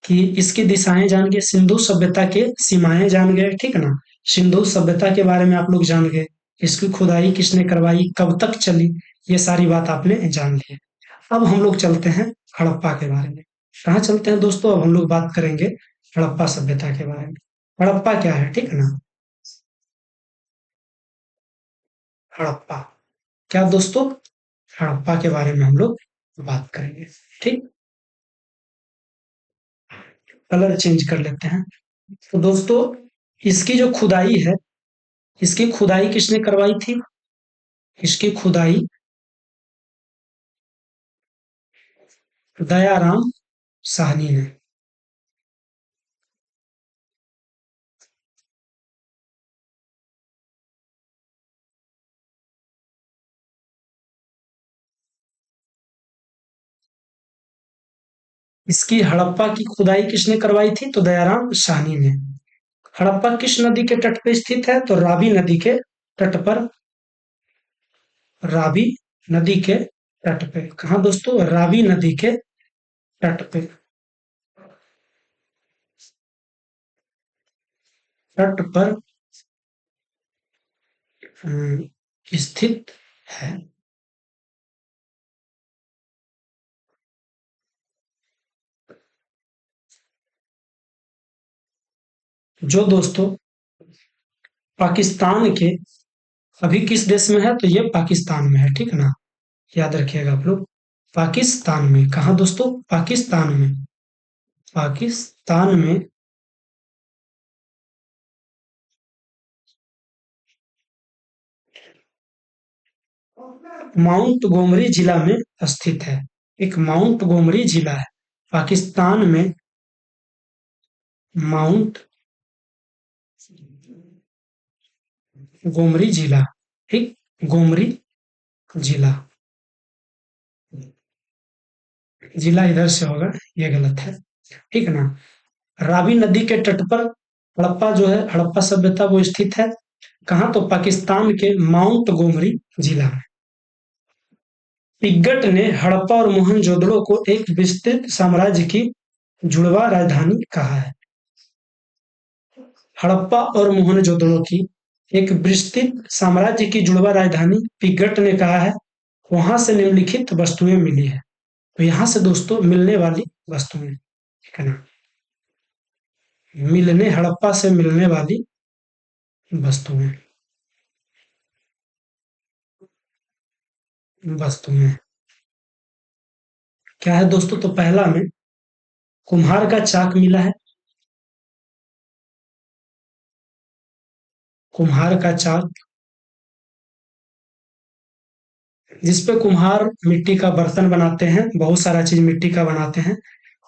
कि इसकी दिशाएं जान गए, सिंधु सभ्यता के सीमाएं जान गए। ठीक ना। सिंधु सभ्यता के बारे में आप लोग जान गए, इसकी खुदाई किसने करवाई, कब तक चली, ये सारी बात आपने जान ली है। अब हम लोग चलते हैं हड़प्पा के बारे में। कहाँ चलते हैं दोस्तों? अब हम लोग बात करेंगे हड़प्पा सभ्यता के बारे में। हड़प्पा क्या है? ठीक है ना। हड़प्पा क्या दोस्तों? हड़प्पा के बारे में हम लोग बात करेंगे। ठीक, कलर चेंज कर लेते हैं। तो दोस्तों, इसकी जो खुदाई है, इसकी खुदाई किसने करवाई थी? इसकी खुदाई दयाराम साहनी ने। इसकी हड़प्पा की खुदाई किसने करवाई थी? तो दयाराम साहनी ने। हड़प्पा किस नदी के तट पर स्थित है? तो रावी नदी के तट पर। रावी नदी के तट पे। कहाँ दोस्तों? रावी नदी के तट पे। तट पर स्थित है। जो दोस्तों पाकिस्तान के, अभी किस देश में है? तो ये पाकिस्तान में है, ठीक ना? याद रखिएगा आप लोग। पाकिस्तान में। कहाँ दोस्तों? पाकिस्तान में। पाकिस्तान में माउंट गोमरी जिला में स्थित है। एक माउंट गोमरी जिला है पाकिस्तान में। माउंट गोमरी जिला। ठीक, गोमरी जिला। जिला इधर से होगा, ये गलत है, ठीक है ना? रावी नदी के तट पर हड़प्पा जो है, हड़प्पा सभ्यता वो स्थित है। कहाँ? तो पाकिस्तान के माउंट गोमरी जिला में। पिग्गट ने हड़प्पा और मोहनजोदड़ो को एक विस्तृत साम्राज्य की जुड़वा राजधानी कहा है। हड़प्पा और मोहनजोदड़ो की एक विस्तृत साम्राज्य की जुड़वा राजधानी पिग्गट ने कहा है। वहां से निम्नलिखित वस्तुएं मिली है। तो यहाँ से दोस्तों मिलने वाली वस्तुएं, ठीक है ना? मिलने, हड़प्पा से मिलने वाली वस्तुएं। वस्तुएं क्या है दोस्तों? तो पहला में कुम्हार का चाक मिला है। कुम्हार का चाक, जिसपे कुम्हार मिट्टी का बर्तन बनाते हैं, बहुत सारा चीज मिट्टी का बनाते हैं,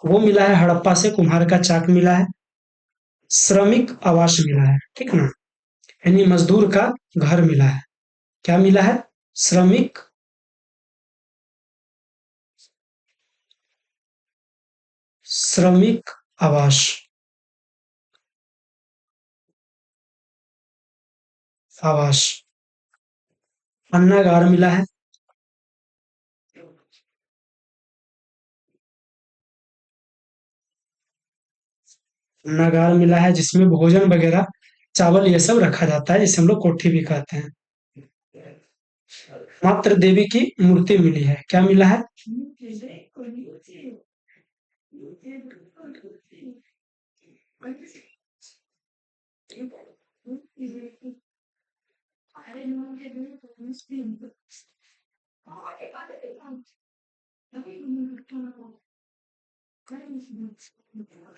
वो मिला है हड़प्पा से। कुम्हार का चाक मिला है। श्रमिक आवास मिला है, ठीक ना? यानी मजदूर का घर मिला है। क्या मिला है? श्रमिक श्रमिक आवास। आवास। अन्नागार मिला है। अन्नागार मिला है, जिसमें भोजन वगैरह, चावल ये सब रखा जाता है, जिसे हम लोग कोठी भी कहते हैं। मात्र देवी की मूर्ति मिली है। क्या मिला है?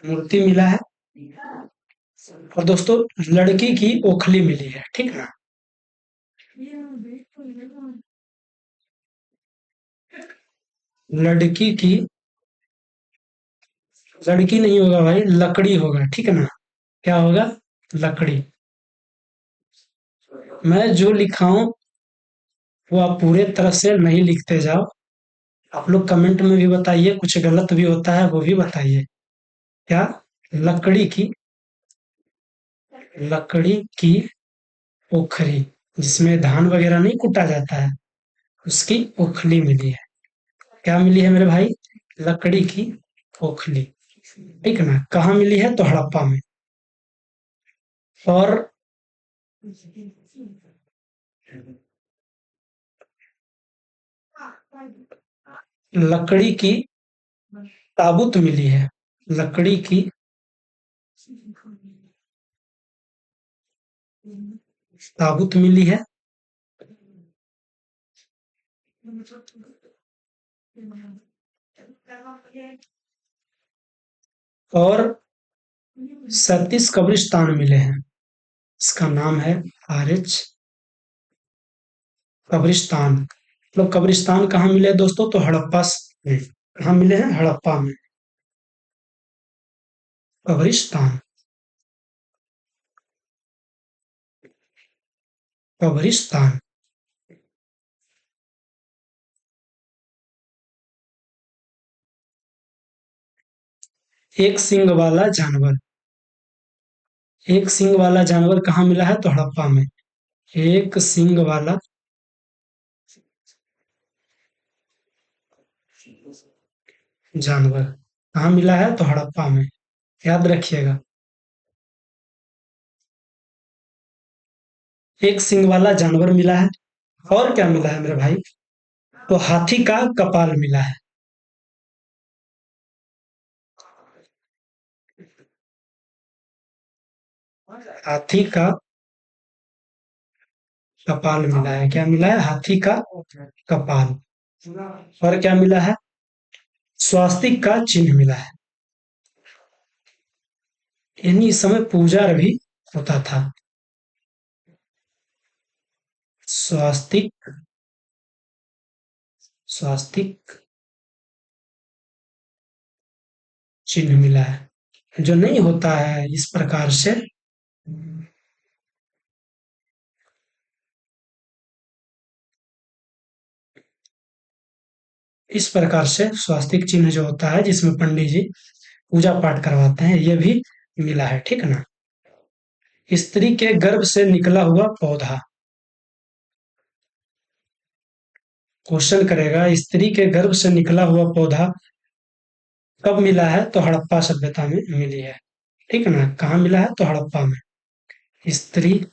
मूर्ति मिला है। और दोस्तों लड़की की ओखली मिली है, ठीक ना? लड़की की, लड़की नहीं होगा भाई, लकड़ी होगा, ठीक है ना? क्या होगा? लकड़ी। मैं जो लिखाऊं वो आप पूरे तरह से नहीं लिखते जाओ। आप लोग कमेंट में भी बताइए, कुछ गलत भी होता है वो भी बताइए। क्या? लकड़ी की, लकड़ी की ओखरी, जिसमें धान वगैरह नहीं कूटा जाता है, उसकी ओखली मिली है। क्या मिली है मेरे भाई? लकड़ी की ओखली, ठीक है ना? कहाँ मिली है? तो हड़प्पा में। और लकड़ी की ताबूत मिली है। लकड़ी की ताबूत मिली है। और 37 कब्रिस्तान मिले हैं। इसका नाम है RH कब्रिस्तान। मतलब कब्रिस्तान कहाँ मिले हैं दोस्तों? तो हड़प्पा में। कहाँ मिले हैं? हड़प्पा में कब्रिस्तान। कब्रिस्तान। एक सींग वाला जानवर। एक सींग वाला जानवर कहाँ मिला है? तो हड़प्पा में। एक सींग वाला जानवर कहाँ मिला है? तो हड़प्पा में। याद रखिएगा। एक सींग वाला जानवर मिला है। और क्या मिला है मेरे भाई? तो हाथी का कपाल मिला है। हाथी का कपाल मिला है। क्या मिला है? हाथी का कपाल। और क्या मिला है? स्वास्तिक का चिन्ह मिला है। यानी इस समय पूजा भी होता था। स्वास्तिक। स्वास्तिक चिन्ह मिला है। जो नहीं होता है इस प्रकार से, इस प्रकार से स्वास्तिक चिन्ह जो होता है जिसमें पंडित जी पूजा पाठ करवाते हैं, ये भी मिला है। ठीक है ना? स्त्री के गर्भ से निकला हुआ पौधा। क्वेश्चन करेगा स्त्री के गर्भ से निकला हुआ पौधा कब मिला है? तो हड़प्पा सभ्यता में मिली है। ठीक है ना? कहाँ मिला है? तो हड़प्पा में। स्त्री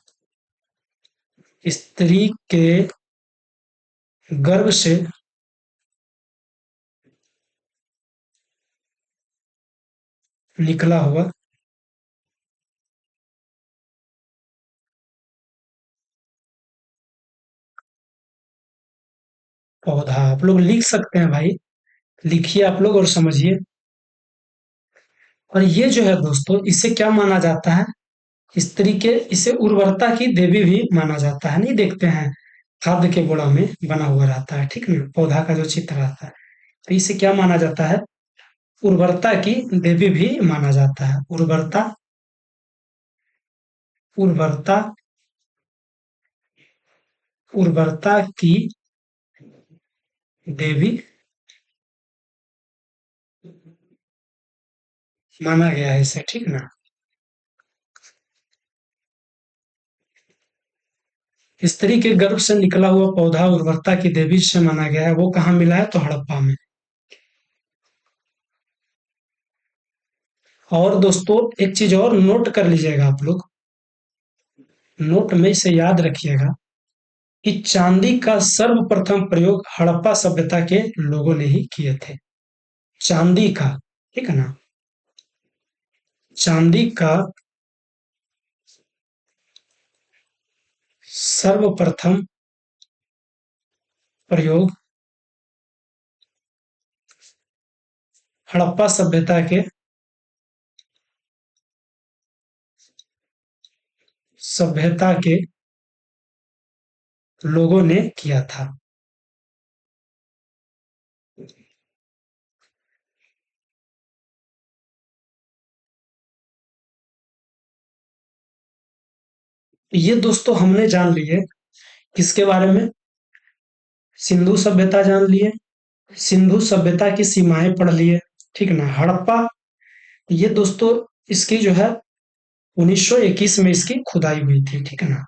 स्त्री के गर्भ से निकला हुआ पौधा। आप लोग लिख सकते हैं भाई, लिखिए आप लोग और समझिए। और ये जो है दोस्तों, इसे क्या माना जाता है? स्त्री के इसे उर्वरता की देवी भी माना जाता है। नहीं देखते हैं खाद्य के गुणा में बना हुआ रहता है, ठीक ना? पौधा का जो चित्र रहता है, तो इसे क्या माना जाता है? उर्वरता की देवी भी माना जाता है। उर्वरता। उर्वरता। उर्वरता की देवी माना गया है इसे, ठीक ना? स्त्री के गर्भ से निकला हुआ पौधा उर्वरता की देवी से माना गया है। वो कहाँ मिला है? तो हड़प्पा में। और दोस्तों एक चीज और नोट कर लीजिएगा आप लोग, नोट में इसे याद रखिएगा कि चांदी का सर्वप्रथम प्रयोग हड़प्पा सभ्यता के लोगों ने ही किए थे। चांदी का, ठीक है ना? चांदी का सर्वप्रथम प्रयोग हड़प्पा सभ्यता के लोगों ने किया था। ये दोस्तों हमने जान लिए किसके बारे में? सिंधु सभ्यता जान लिए, सिंधु सभ्यता की सीमाएं पढ़ लिए, ठीक ना? हड़प्पा, ये दोस्तों इसकी जो है 1921 में इसकी खुदाई हुई थी, ठीक है ना?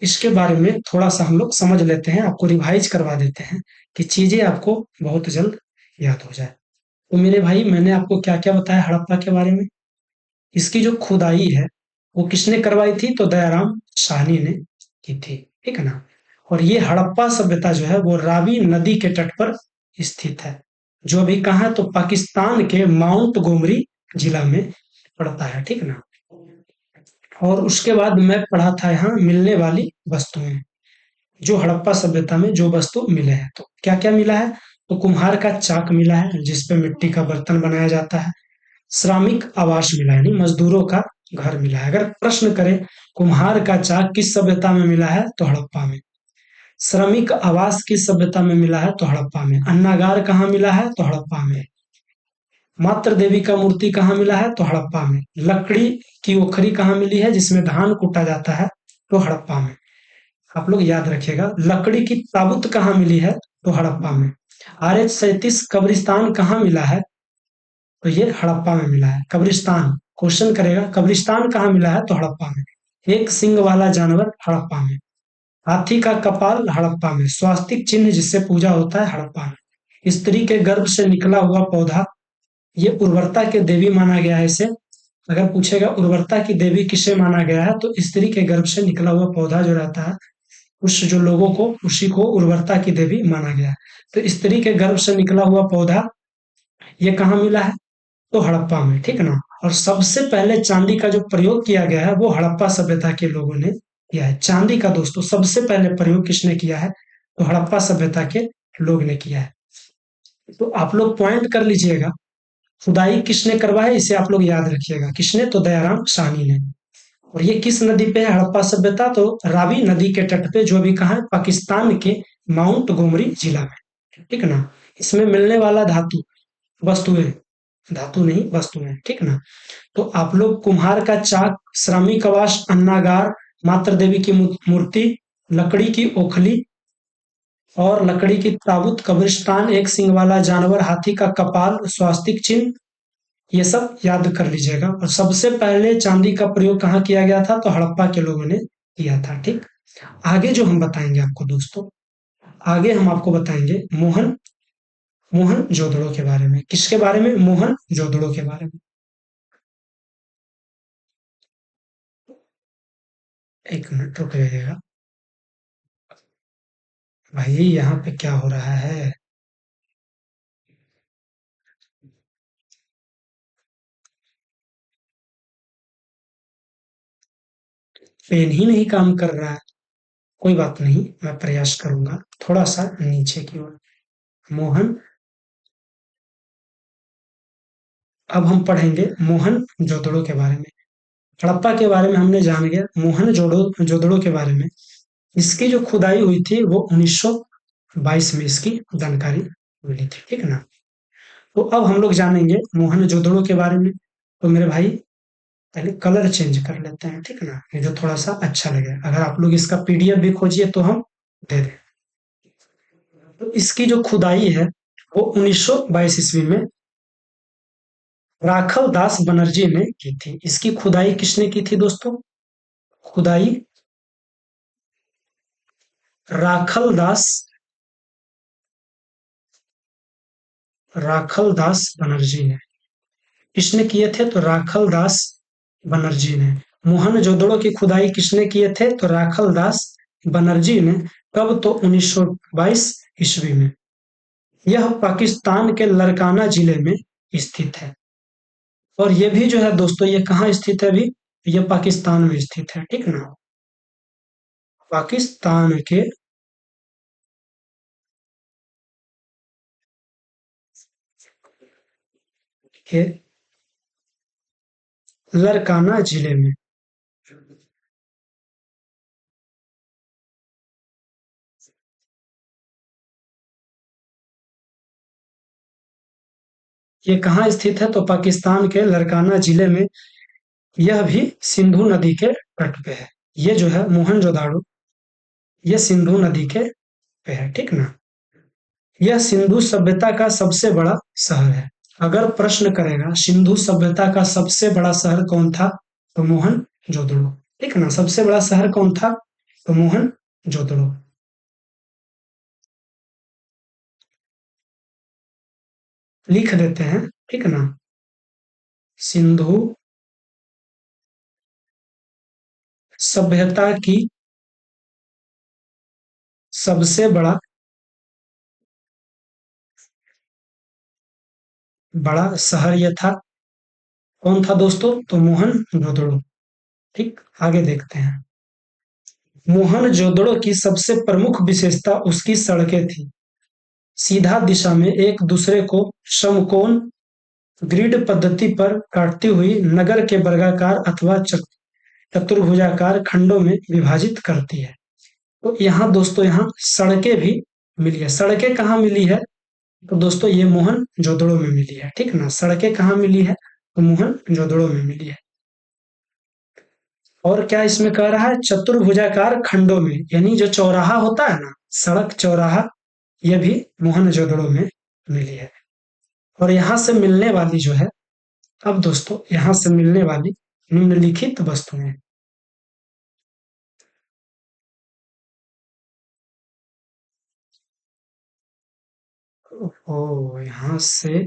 इसके बारे में थोड़ा सा हम लोग समझ लेते हैं, आपको रिवाइज करवा देते हैं कि चीजें आपको बहुत जल्द याद हो जाए। तो मेरे भाई मैंने आपको क्या क्या बताया हड़प्पा के बारे में। इसकी जो खुदाई है वो किसने करवाई थी? तो दयाराम साहनी ने की थी, ठीक है ना? और ये हड़प्पा सभ्यता जो है वो रावी नदी के तट पर स्थित है, जो अभी कहाँ है? तो पाकिस्तान के माउंट गोमरी जिला में पड़ता है, ठीक है ना? और उसके बाद मैं पढ़ा था यहाँ मिलने वाली वस्तुएं। जो हड़प्पा सभ्यता में जो वस्तु मिले हैं, तो क्या क्या मिला है? तो कुम्हार का चाक मिला है जिसपे मिट्टी का बर्तन बनाया जाता है। श्रमिक आवास मिला है, यानी मजदूरों का घर मिला है। अगर प्रश्न करें कुम्हार का चाक किस सभ्यता में मिला है, तो हड़प्पा में। श्रमिक आवास किस सभ्यता में मिला है, तो हड़प्पा में। अन्नागार कहाँ मिला है, तो हड़प्पा में। मात्र देवी का मूर्ति कहाँ मिला है, तो हड़प्पा में। लकड़ी की ओखरी कहाँ मिली है जिसमें धान कूटा जाता है, तो हड़प्पा में। आप लोग याद रखिएगा। लकड़ी की ताबूत कहाँ मिली है, तो हड़प्पा में। RH-37 कब्रिस्तान कहाँ मिला है, तो ये हड़प्पा में मिला है। कब्रिस्तान क्वेश्चन करेगा, कब्रिस्तान कहाँ मिला है, तो हड़प्पा में। एक सिंग वाला जानवर हड़प्पा में। हाथी का कपाल हड़प्पा में। स्वास्तिक चिन्ह जिससे पूजा होता है, हड़प्पा में। स्त्री के गर्भ से निकला हुआ पौधा, ये उर्वरता के देवी माना गया है इसे। अगर पूछेगा उर्वरता की देवी किसे माना गया है, तो स्त्री के गर्भ से निकला हुआ पौधा जो रहता है, उस जो लोगों को, उसी को उर्वरता की देवी माना गया है। तो स्त्री के गर्भ से निकला हुआ पौधा ये कहाँ मिला है, तो हड़प्पा में, ठीक ना। और सबसे पहले चांदी का जो प्रयोग किया गया है वो हड़प्पा सभ्यता के लोगों ने किया है। चांदी का दोस्तों सबसे पहले प्रयोग किसने किया है, तो हड़प्पा सभ्यता के लोग ने किया है। तो आप लोग पॉइंट कर लीजिएगा। खुदाई किसने करवाया, इसे आप लोग याद रखिएगा। किसने, तो दयाराम साहनी ने। और ये किस नदी पे है हड़प्पा सभ्यता, तो रावी नदी के तट पे, जो अभी कहाँ है, पाकिस्तान के माउंट गोमरी जिला में, ठीक ना। इसमें मिलने वाला धातु, वस्तुएं, धातु नहीं वस्तुएं, ठीक ना। तो आप लोग कुम्हार का चाक, श्रमिक आवास, अन्नागार, मात्र देवी की मूर्ति, लकड़ी की ओखली और लकड़ी की ताबूत, कब्रिस्तान, एक सिंग वाला जानवर, हाथी का कपाल, स्वास्तिक चिन्ह, ये सब याद कर लीजिएगा। और सबसे पहले चांदी का प्रयोग कहाँ किया गया था, तो हड़प्पा के लोगों ने किया था, ठीक। आगे जो हम बताएंगे आपको दोस्तों, आगे हम आपको बताएंगे मोहन मोहन जोदड़ो के बारे में। किसके बारे में, मोहन जोदड़ो के बारे में। एक मिनट रुक जाइएगा भाई, यहाँ पे क्या हो रहा है। पेन ही नहीं काम कर रहा है। कोई बात नहीं, मैं प्रयास करूंगा थोड़ा सा नीचे की ओर। मोहन, अब हम पढ़ेंगे मोहन जोदड़ो के बारे में। हड़प्पा के बारे में हमने जान गया। मोहन जोड़ो जोदड़ो के बारे में, इसकी जो खुदाई हुई थी वो 1922 में इसकी जानकारी मिली थी, ठीक ना। तो अब हम लोग जानेंगे मोहन जोदड़ो के बारे में। तो मेरे भाई पहले कलर चेंज कर लेते हैं, ठीक ना, ये जो थोड़ा सा अच्छा लगे। अगर आप लोग इसका PDF भी खोजिए तो हम दे दें। तो इसकी जो खुदाई है वो 1922 ईस्वी में राखल दास बनर्जी ने की थी। इसकी खुदाई किसने की थी दोस्तों, खुदाई राखल दास राखल दास बनर्जी ने। किसने किए थे, तो राखल दास बनर्जी ने। मोहनजोदड़ो की खुदाई किसने किए थे, तो राखल दास बनर्जी ने। कब, तो 1922 ईस्वी में। यह पाकिस्तान के लरकाना जिले में स्थित है। और ये भी जो है दोस्तों, ये कहाँ स्थित है अभी, ये पाकिस्तान में स्थित है, ठीक ना। पाकिस्तान के लरकाना जिले में। ये कहाँ स्थित है, तो पाकिस्तान के लरकाना जिले में। यह भी सिंधु नदी के तट पे है। ये जो है मोहनजोदाड़ो, ये सिंधु नदी के पे है, ठीक ना। यह सिंधु सभ्यता का सबसे बड़ा शहर है। अगर प्रश्न करेगा सिंधु सभ्यता का सबसे बड़ा शहर कौन था, तो मोहनजोदड़ो, ठीक ना। सबसे बड़ा शहर कौन था, तो मोहनजोदड़ो। लिख देते हैं, ठीक ना। सिंधु सभ्यता की सबसे बड़ा शहर यह था। कौन था दोस्तों, तो मोहनजोदड़ो, ठीक। आगे देखते हैं। मोहनजोदड़ो की सबसे प्रमुख विशेषता उसकी सड़कें थी। सीधा दिशा में एक दूसरे को समकोण ग्रिड पद्धति पर काटती हुई नगर के वर्गाकार अथवा चतुर्भुजाकार खंडों में विभाजित करती है। तो यहाँ दोस्तों यहाँ सड़कें भी मिली है। सड़कें कहाँ मिली है? तो दोस्तों ये मोहनजोदड़ो में मिली है, ठीक ना। सड़कें कहाँ मिली है? तो मोहनजोदड़ो में मिली है। और क्या इसमें कह रहा है? चतुर्भुजाकार खंडों में, यानी जो चौराहा होता है ना, सड़क चौराहा, ये भी मोहनजोदड़ो में मिली है। और यहाँ से मिलने वाली जो है, अब दोस्तों यहाँ से मिलने वाली निम्नलिखित वस्तुएं, ओ यहाँ से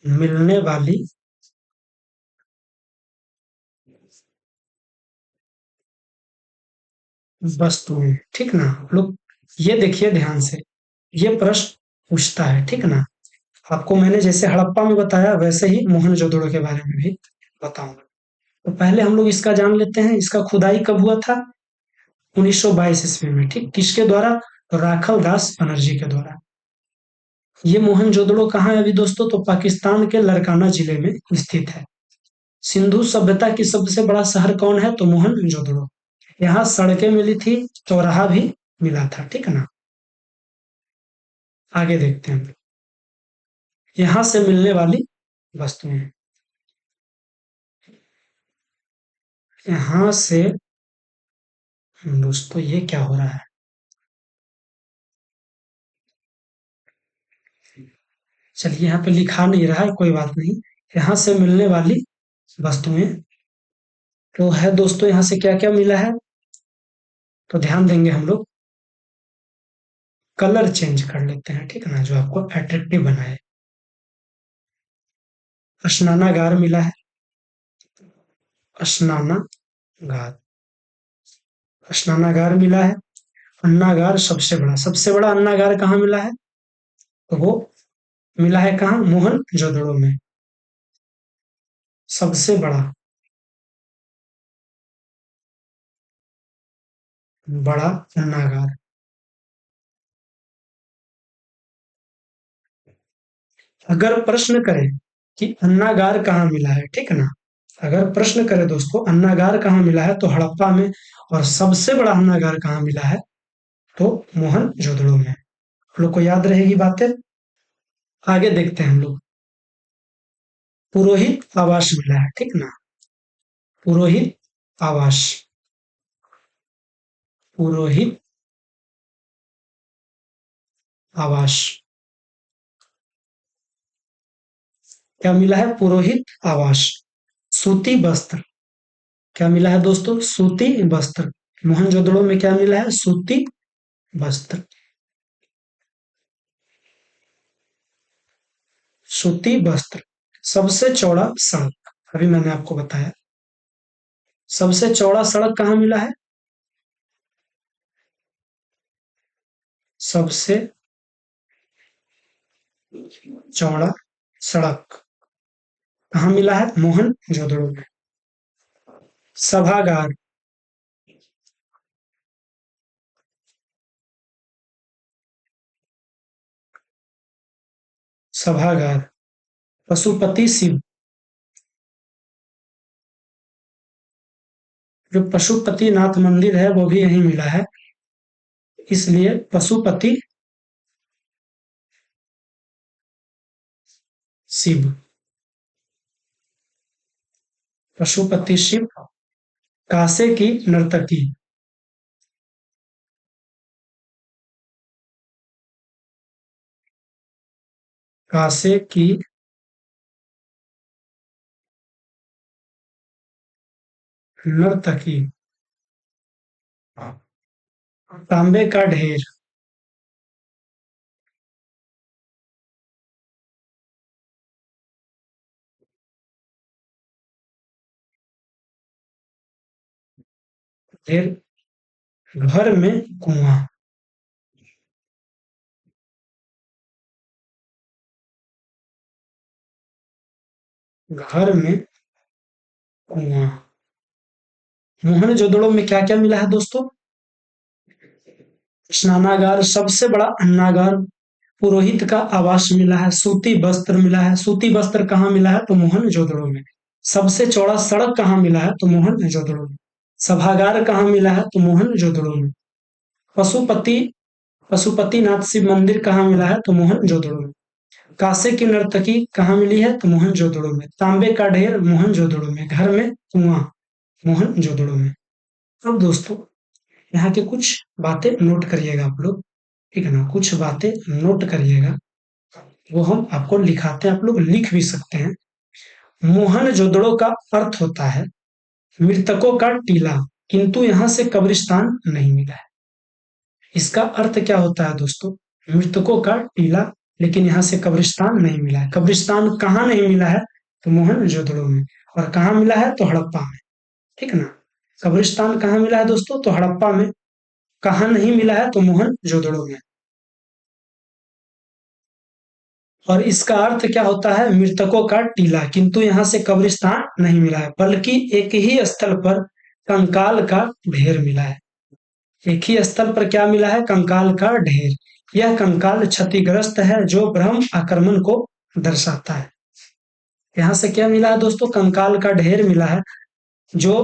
मिलने वाली वस्तुएं, ठीक ना। आप लोग ये देखिए ध्यान से, ये प्रश्न पूछता है, ठीक ना। आपको मैंने जैसे हड़प्पा में बताया वैसे ही मोहनजोदड़ो के बारे में भी बताऊंगा। तो पहले हम लोग इसका जान लेते हैं, इसका खुदाई कब हुआ था? 1922 ईस्वी में, ठीक। किसके द्वारा? तो राखल दास बनर्जी के द्वारा। ये मोहनजोदड़ो कहाँ है अभी दोस्तों? तो पाकिस्तान के लरकाना जिले में स्थित है। सिंधु सभ्यता की सबसे बड़ा शहर कौन है? तो मोहनजोदड़ो। यहाँ सड़कें मिली थी, चौराहा भी मिला था, ठीक है ना। आगे देखते हैं। यहाँ से मिलने वाली वस्तुएं, यहाँ से, दोस्तों ये क्या हो रहा है? चलिए यहाँ पे लिखा नहीं रहा है, कोई बात नहीं। यहाँ से मिलने वाली वस्तुएं तो है दोस्तों, यहाँ से क्या क्या मिला है? तो ध्यान देंगे हम लोग, कलर चेंज कर लेते हैं, ठीक है ना, जो आपको अट्रैक्टिव बनाए। स्नानागार मिला है, स्नानागार, स्नानागार मिला है। अन्नागार सबसे बड़ा अन्नागार कहाँ मिला है? तो वो मिला है कहाँ? मोहनजोदड़ो में, सबसे बड़ा, बड़ा अन्नागार। अगर प्रश्न करें कि अन्नागार कहाँ मिला है, ठीक है ना, अगर प्रश्न करें दोस्तों अन्नागार कहाँ मिला है, तो हड़प्पा में। और सबसे बड़ा अन्नागार कहाँ मिला है? तो मोहनजोदड़ो में। आप लोग को याद रहेगी बातें। आगे देखते हैं हम लोग। पुरोहित आवास मिला है, ठीक ना। पुरोहित आवास, पुरोहित आवास क्या मिला है? पुरोहित आवास। सूती वस्त्र क्या मिला है दोस्तों? सूती वस्त्र। मोहनजोदड़ो में क्या मिला है? सूती वस्त्र, सूती वस्त्र। सबसे चौड़ा सड़क, अभी मैंने आपको बताया। सबसे चौड़ा सड़क कहाँ मिला है? सबसे चौड़ा सड़क कहाँ मिला है? मोहनजोदड़ो में। सभागार, सभागार। पशुपति शिव, जो पशुपति नाथ मंदिर है वो भी यहीं मिला है, इसलिए पशुपति शिव, पशुपति शिव। कासे की नर्तकी, कासे की नर्तकी। तांबे का ढेर, ढेर। घर में कुआं, घर में कुआं। मोहनजोदड़ो में क्या क्या मिला है दोस्तों? स्नानागार, सबसे बड़ा अन्नागार, पुरोहित का आवास मिला है, सूती वस्त्र मिला है। सूती वस्त्र कहाँ मिला है? तो मोहनजोदड़ो में। सबसे चौड़ा सड़क कहाँ मिला है? तो मोहनजोदड़ो में। सभागार कहाँ मिला है? तो मोहनजोदड़ो में। पशुपति पशुपतिनाथ शिव मंदिर कहाँ मिला है? तो मोहनजोदड़ो में। कांसे की नर्तकी कहाँ मिली है? तो मोहनजोदड़ो में। तांबे का ढेर मोहनजोदड़ो में। घर में कुआं मोहनजोदड़ो में। अब दोस्तों यहाँ के कुछ बातें नोट करिएगा आप लोग, ठीक है ना? कुछ बातें नोट करिएगा, वो हम आपको लिखाते हैं, आप लोग लिख भी सकते हैं। मोहनजोदड़ो का अर्थ होता है मृतकों का टीला, किंतु यहाँ से कब्रिस्तान नहीं मिला है। इसका अर्थ क्या होता है दोस्तों? मृतकों का टीला, लेकिन यहाँ से कब्रिस्तान नहीं मिला है। कब्रिस्तान कहाँ नहीं मिला है? तो मोहनजोदड़ो में। और कहाँ मिला है? तो हड़प्पा में, ठीक है ना? कब्रिस्तान कहाँ मिला है दोस्तों? तो हड़प्पा में। कहाँ नहीं मिला है? तो मोहनजोदड़ो में। और इसका अर्थ क्या होता है? मृतकों का टीला, किंतु यहाँ से कब्रिस्तान नहीं मिला है, बल्कि एक ही स्थल पर कंकाल का ढेर मिला है। एक ही स्थल पर क्या मिला है? कंकाल का ढेर। यह कंकाल क्षतिग्रस्त है, जो ब्रह्म आक्रमण को दर्शाता है। यहाँ से क्या मिला है दोस्तों? कंकाल का ढेर मिला है, जो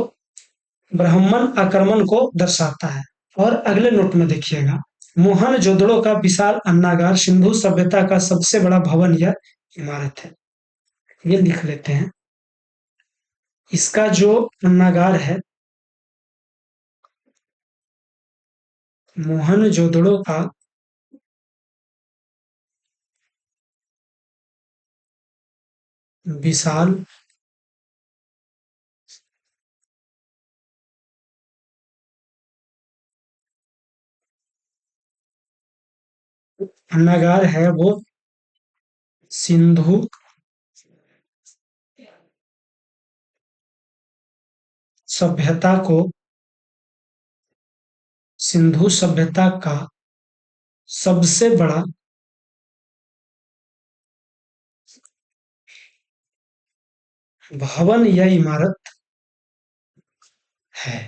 ब्राह्मण आक्रमण को दर्शाता है। और अगले नोट में देखिएगा, मोहनजोदड़ो का विशाल अन्नागार सिंधु सभ्यता का सबसे बड़ा भवन या इमारत है। ये लिख लेते हैं। इसका जो अन्नागार है, मोहनजोदड़ो का विशाल अन्नागार है, वो सिंधु सभ्यता को सिंधु सभ्यता का सबसे बड़ा भवन या इमारत है।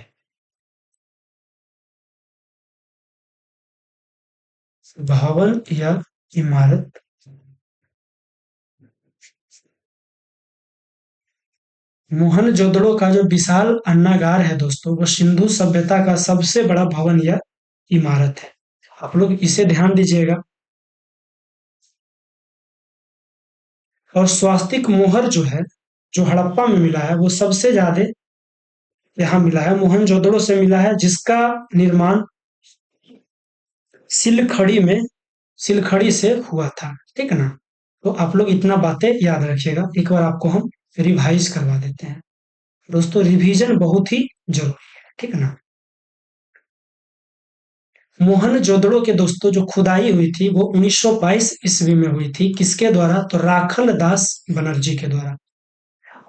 भवन या इमारत। मोहनजोदड़ो का जो विशाल अन्नागार है दोस्तों, वो सिंधु सभ्यता का सबसे बड़ा भवन या इमारत है। आप लोग इसे ध्यान दीजिएगा। और स्वास्तिक मोहर जो है, जो हड़प्पा में मिला है, वो सबसे ज्यादा यहाँ मिला है, मोहनजोदड़ो से मिला है, जिसका निर्माण सिलखड़ी में सिलखड़ी से हुआ था, ठीक है ना? तो आप लोग इतना बातें याद रखिएगा। एक बार आपको हम रिवाइज करवा देते हैं दोस्तों, रिवीजन बहुत ही जरूरी है, ठीक है ना? मोहनजोदड़ो के दोस्तों जो खुदाई हुई थी, वो 1922 ईस्वी में हुई थी। किसके द्वारा? तो राखल दास बनर्जी के द्वारा।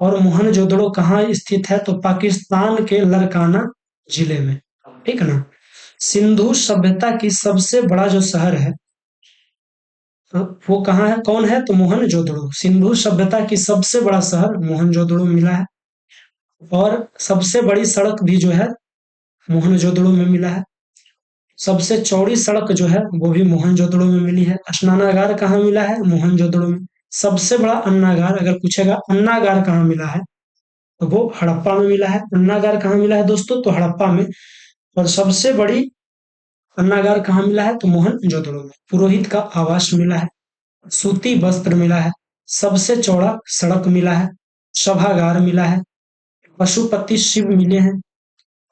और मोहनजोदड़ो कहाँ स्थित है? तो पाकिस्तान के लरकाना जिले में, ठीक है ना? सिंधु सभ्यता की सबसे बड़ा जो शहर है, वो कहाँ है? कौन है? तो मोहनजोदड़ो। सिंधु सभ्यता की सबसे बड़ा शहर मोहनजोदड़ो में मिला है। और सबसे बड़ी सड़क भी जो है, मोहनजोदड़ो में मिला है। सबसे चौड़ी सड़क जो है, वो भी मोहनजोदड़ो में मिली है। स्नानागार कहाँ मिला है? मोहनजोदड़ो में। सबसे बड़ा अन्नागार, अगर पूछेगा अन्नागार कहाँ मिला है, तो वो हड़प्पा में मिला है। अन्नागार कहाँ मिला है दोस्तों? तो हड़प्पा में। और सबसे बड़ी अन्नागार कहाँ मिला है? तो मोहनजोदड़ो में। पुरोहित का आवास मिला है, सूती वस्त्र मिला है, सबसे चौड़ा सड़क मिला है, सभागार मिला है, पशुपति शिव मिले हैं,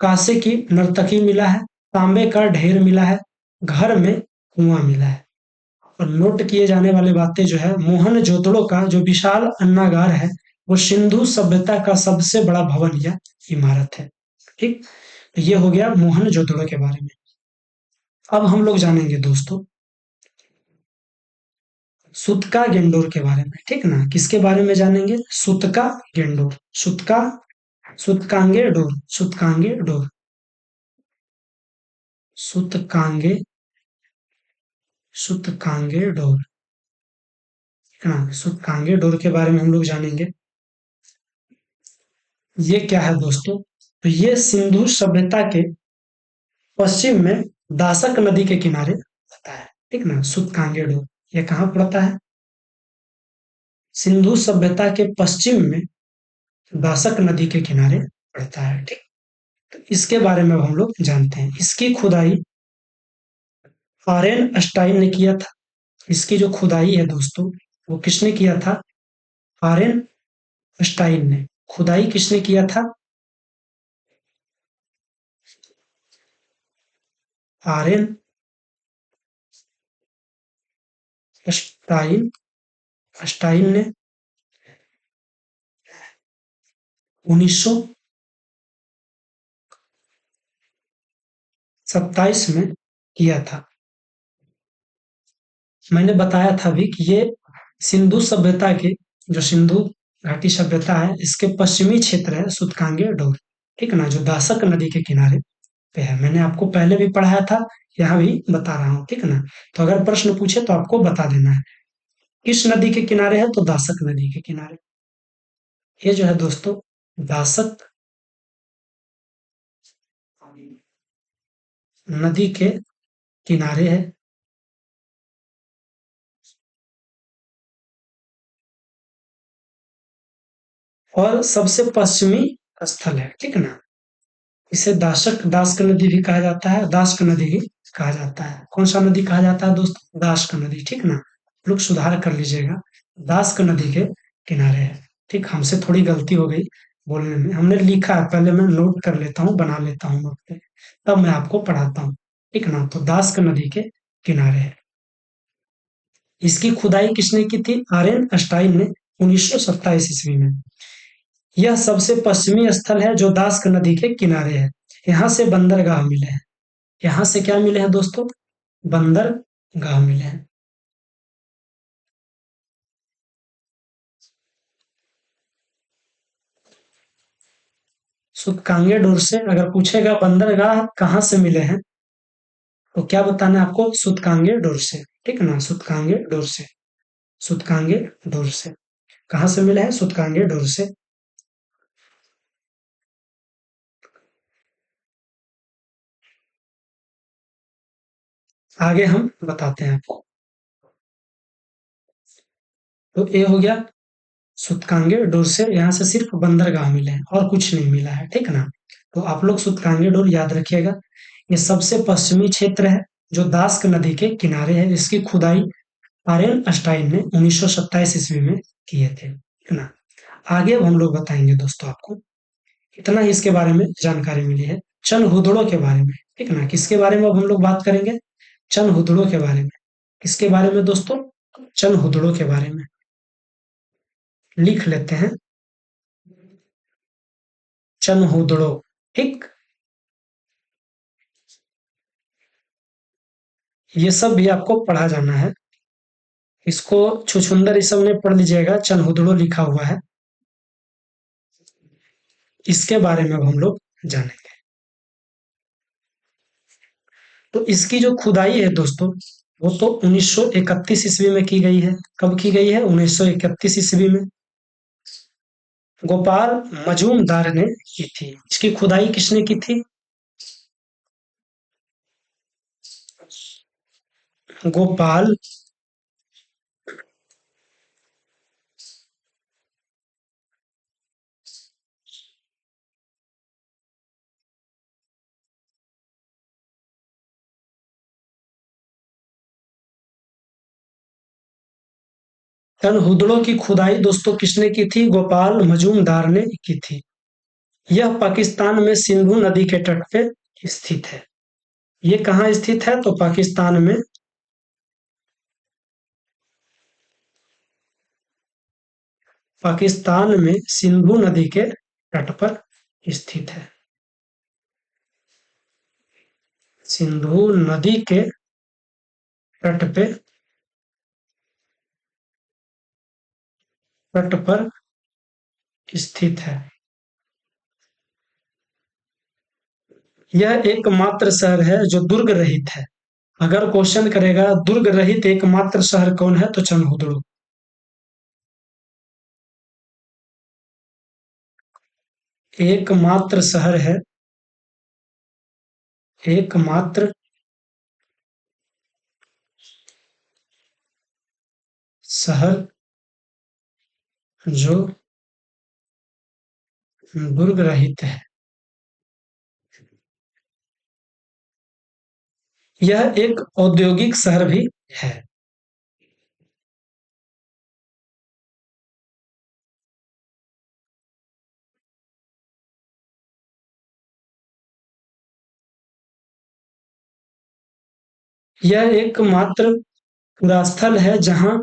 कांसे की नर्तकी मिला है, तांबे का ढेर मिला है, घर में कुआं मिला है। और नोट किए जाने वाली बातें जो है, मोहनजोदड़ो का जो विशाल अन्नागार है, वो सिंधु सभ्यता का सबसे बड़ा भवन या इमारत है, ठीक? तो ये हो गया मोहनजोदड़ो के बारे में। अब हम लोग जानेंगे दोस्तों सुतका गेंडोर के बारे में, ठीक ना? किसके बारे में जानेंगे? सुतका गेंडोर। सुतका सुतकांगे डोर सुतकांगे डोर सुतकांगे सुतकांगे डोर, है ना? सुतकांगे डोर के बारे में हम लोग जानेंगे। ये क्या है दोस्तों? तो ये सिंधु सभ्यता के पश्चिम में दासक नदी के किनारे पड़ता है, ठीक ना। सूतकांगेडू ये कहाँ पड़ता है? सिंधु सभ्यता के पश्चिम में दासक नदी के किनारे पड़ता है, ठीक। तो इसके बारे में अब हम लोग जानते हैं। इसकी खुदाई आर्यन स्टाइन ने किया था। इसकी जो खुदाई है दोस्तों, वो किसने किया था? आर्यन स्टाइन ने। खुदाई किसने किया था? आर्यन स्टाइन स्टाइन ने 1927 में किया था। मैंने बताया था भी कि ये सिंधु सभ्यता के, जो सिंधु घाटी सभ्यता है, इसके पश्चिमी क्षेत्र है सूतकांगे डोर, ठीक ना, जो दासक नदी के किनारे पे है। मैंने आपको पहले भी पढ़ाया था, यहाँ भी बता रहा हूँ, ठीक ना। तो अगर प्रश्न पूछे तो आपको बता देना है किस नदी के किनारे है, तो दासक नदी के किनारे। ये जो है दोस्तों दासक नदी के किनारे है। और सबसे पश्चिमी स्थल है, ठीक ना। इसे दासक नदी भी कहा जाता है, दास्क नदी भी कहा जाता है। कौन सा नदी कहा जाता है दोस्तों? दास्क नदी, ठीक ना। लोग सुधार कर लीजिएगा, दास्क नदी के किनारे है, ठीक। हमसे थोड़ी गलती हो गई बोलने में, हमने लिखा है, पहले मैं नोट कर लेता हूँ, बना लेता हूँ नोट पे, तब मैं आपको पढ़ाता हूँ, ठीक ना। तो दास्क नदी के किनारे है। इसकी खुदाई किसने की थी? आर्यन स्टाइन ने 1927 ईस्वी में। यह सबसे पश्चिमी स्थल है जो दास्क नदी के किनारे है। यहाँ से बंदरगाह मिले हैं। यहाँ से क्या मिले हैं दोस्तों? बंदरगाह मिले हैं। सूतकांगे डोर से अगर पूछेगा बंदरगाह कहाँ से मिले हैं, तो क्या बताना है आपको? सूतकांगे डोर से, ठीक ना। सूतकांगे डोर से, सूतकांगे डोर से। कहाँ से मिले हैं? सूतकांगे डोर से। आगे हम बताते हैं आपको। तो ये हो गया सूतकांगे डोर से, यहाँ से सिर्फ बंदरगाह मिले हैं और कुछ नहीं मिला है, ठीक ना। तो आप लोग सूतकांगे डोर याद रखिएगा। ये सबसे पश्चिमी क्षेत्र है जो दास्क नदी के किनारे है। इसकी खुदाई आर्यन स्टाइन ने 1927 ईस्वी में किए थे, ठीक ना। आगे अब हम लोग बताएंगे दोस्तों आपको, इतना ही इसके बारे में जानकारी मिली है। चंद हुदड़ों के बारे में, ठीक ना। किसके बारे में अब हम लोग बात करेंगे? चंद हुदड़ों के बारे में। किसके बारे में दोस्तों? चंद हुदड़ों के बारे में। लिख लेते हैं, चंद हुदड़ों, ठीक। ये सब भी आपको पढ़ा जाना है। इसको छुछुंदर इस सब में पढ़ लीजिएगा, चंद हुदड़ों लिखा हुआ है। इसके बारे में अब हम लोग जानेंगे। तो इसकी जो खुदाई है दोस्तों, वो तो 1931 ईस्वी में की गई है। कब की गई है? 1931 ईस्वी में। गोपाल मजूमदार ने की थी। इसकी खुदाई किसने की थी? गोपाल हुदड़ों की खुदाई दोस्तों किसने की थी? गोपाल मजूमदार ने की थी। यह पाकिस्तान में सिंधु नदी के तट पे स्थित है। ये कहाँ स्थित है? तो पाकिस्तान में, पाकिस्तान में सिंधु नदी के तट पर स्थित है। सिंधु नदी के तट पे, तट पर स्थित है। यह एकमात्र शहर है जो दुर्ग रहित है। अगर क्वेश्चन करेगा दुर्ग रहित एकमात्र शहर कौन है, तो एकमात्र शहर है, एकमात्र शहर जो दुर्ग रहित है। यह एक औद्योगिक शहर भी है। यह एकमात्र पुरास्थल है जहां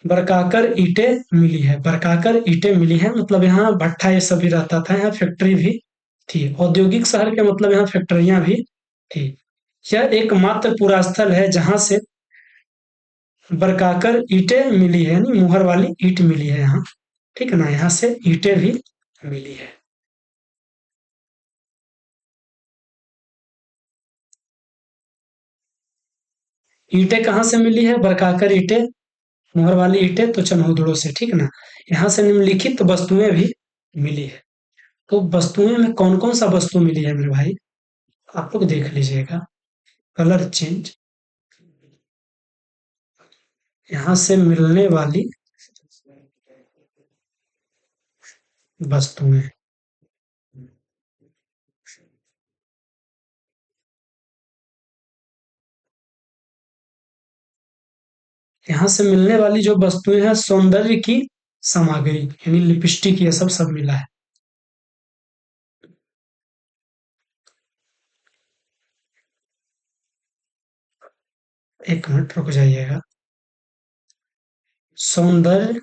बर्काकर ईंटें मिली है। बर्काकर ईंटें मिली है मतलब यहाँ भट्ठा ये सभी रहता था, यहाँ फैक्ट्री भी थी। औद्योगिक शहर के मतलब यहाँ फैक्ट्रियां भी थी। यह एकमात्र पुरास्थल है जहां से बर्काकर ईंटें मिली है, यानी मुहर वाली ईंट मिली है यहाँ, ठीक है ना, यहाँ से ईंटें भी मिली है। ईंटें कहाँ से मिली है? बर्काकर ईंटें, मुहर वाली ईंटें तो चनहुदड़ो से, ठीक ना। यहाँ से निम्नलिखित वस्तुएं भी मिली है। तो वस्तुएं में कौन कौन सा वस्तु मिली है मेरे भाई, आप लोग देख लीजिएगा। कलर चेंज, यहाँ से मिलने वाली वस्तुएं, यहाँ से मिलने वाली जो वस्तुएं हैं, सौंदर्य की सामग्री यानी लिपस्टिक, ये सब सब मिला है। एक मिनट रुक जाइएगा। सौंदर्य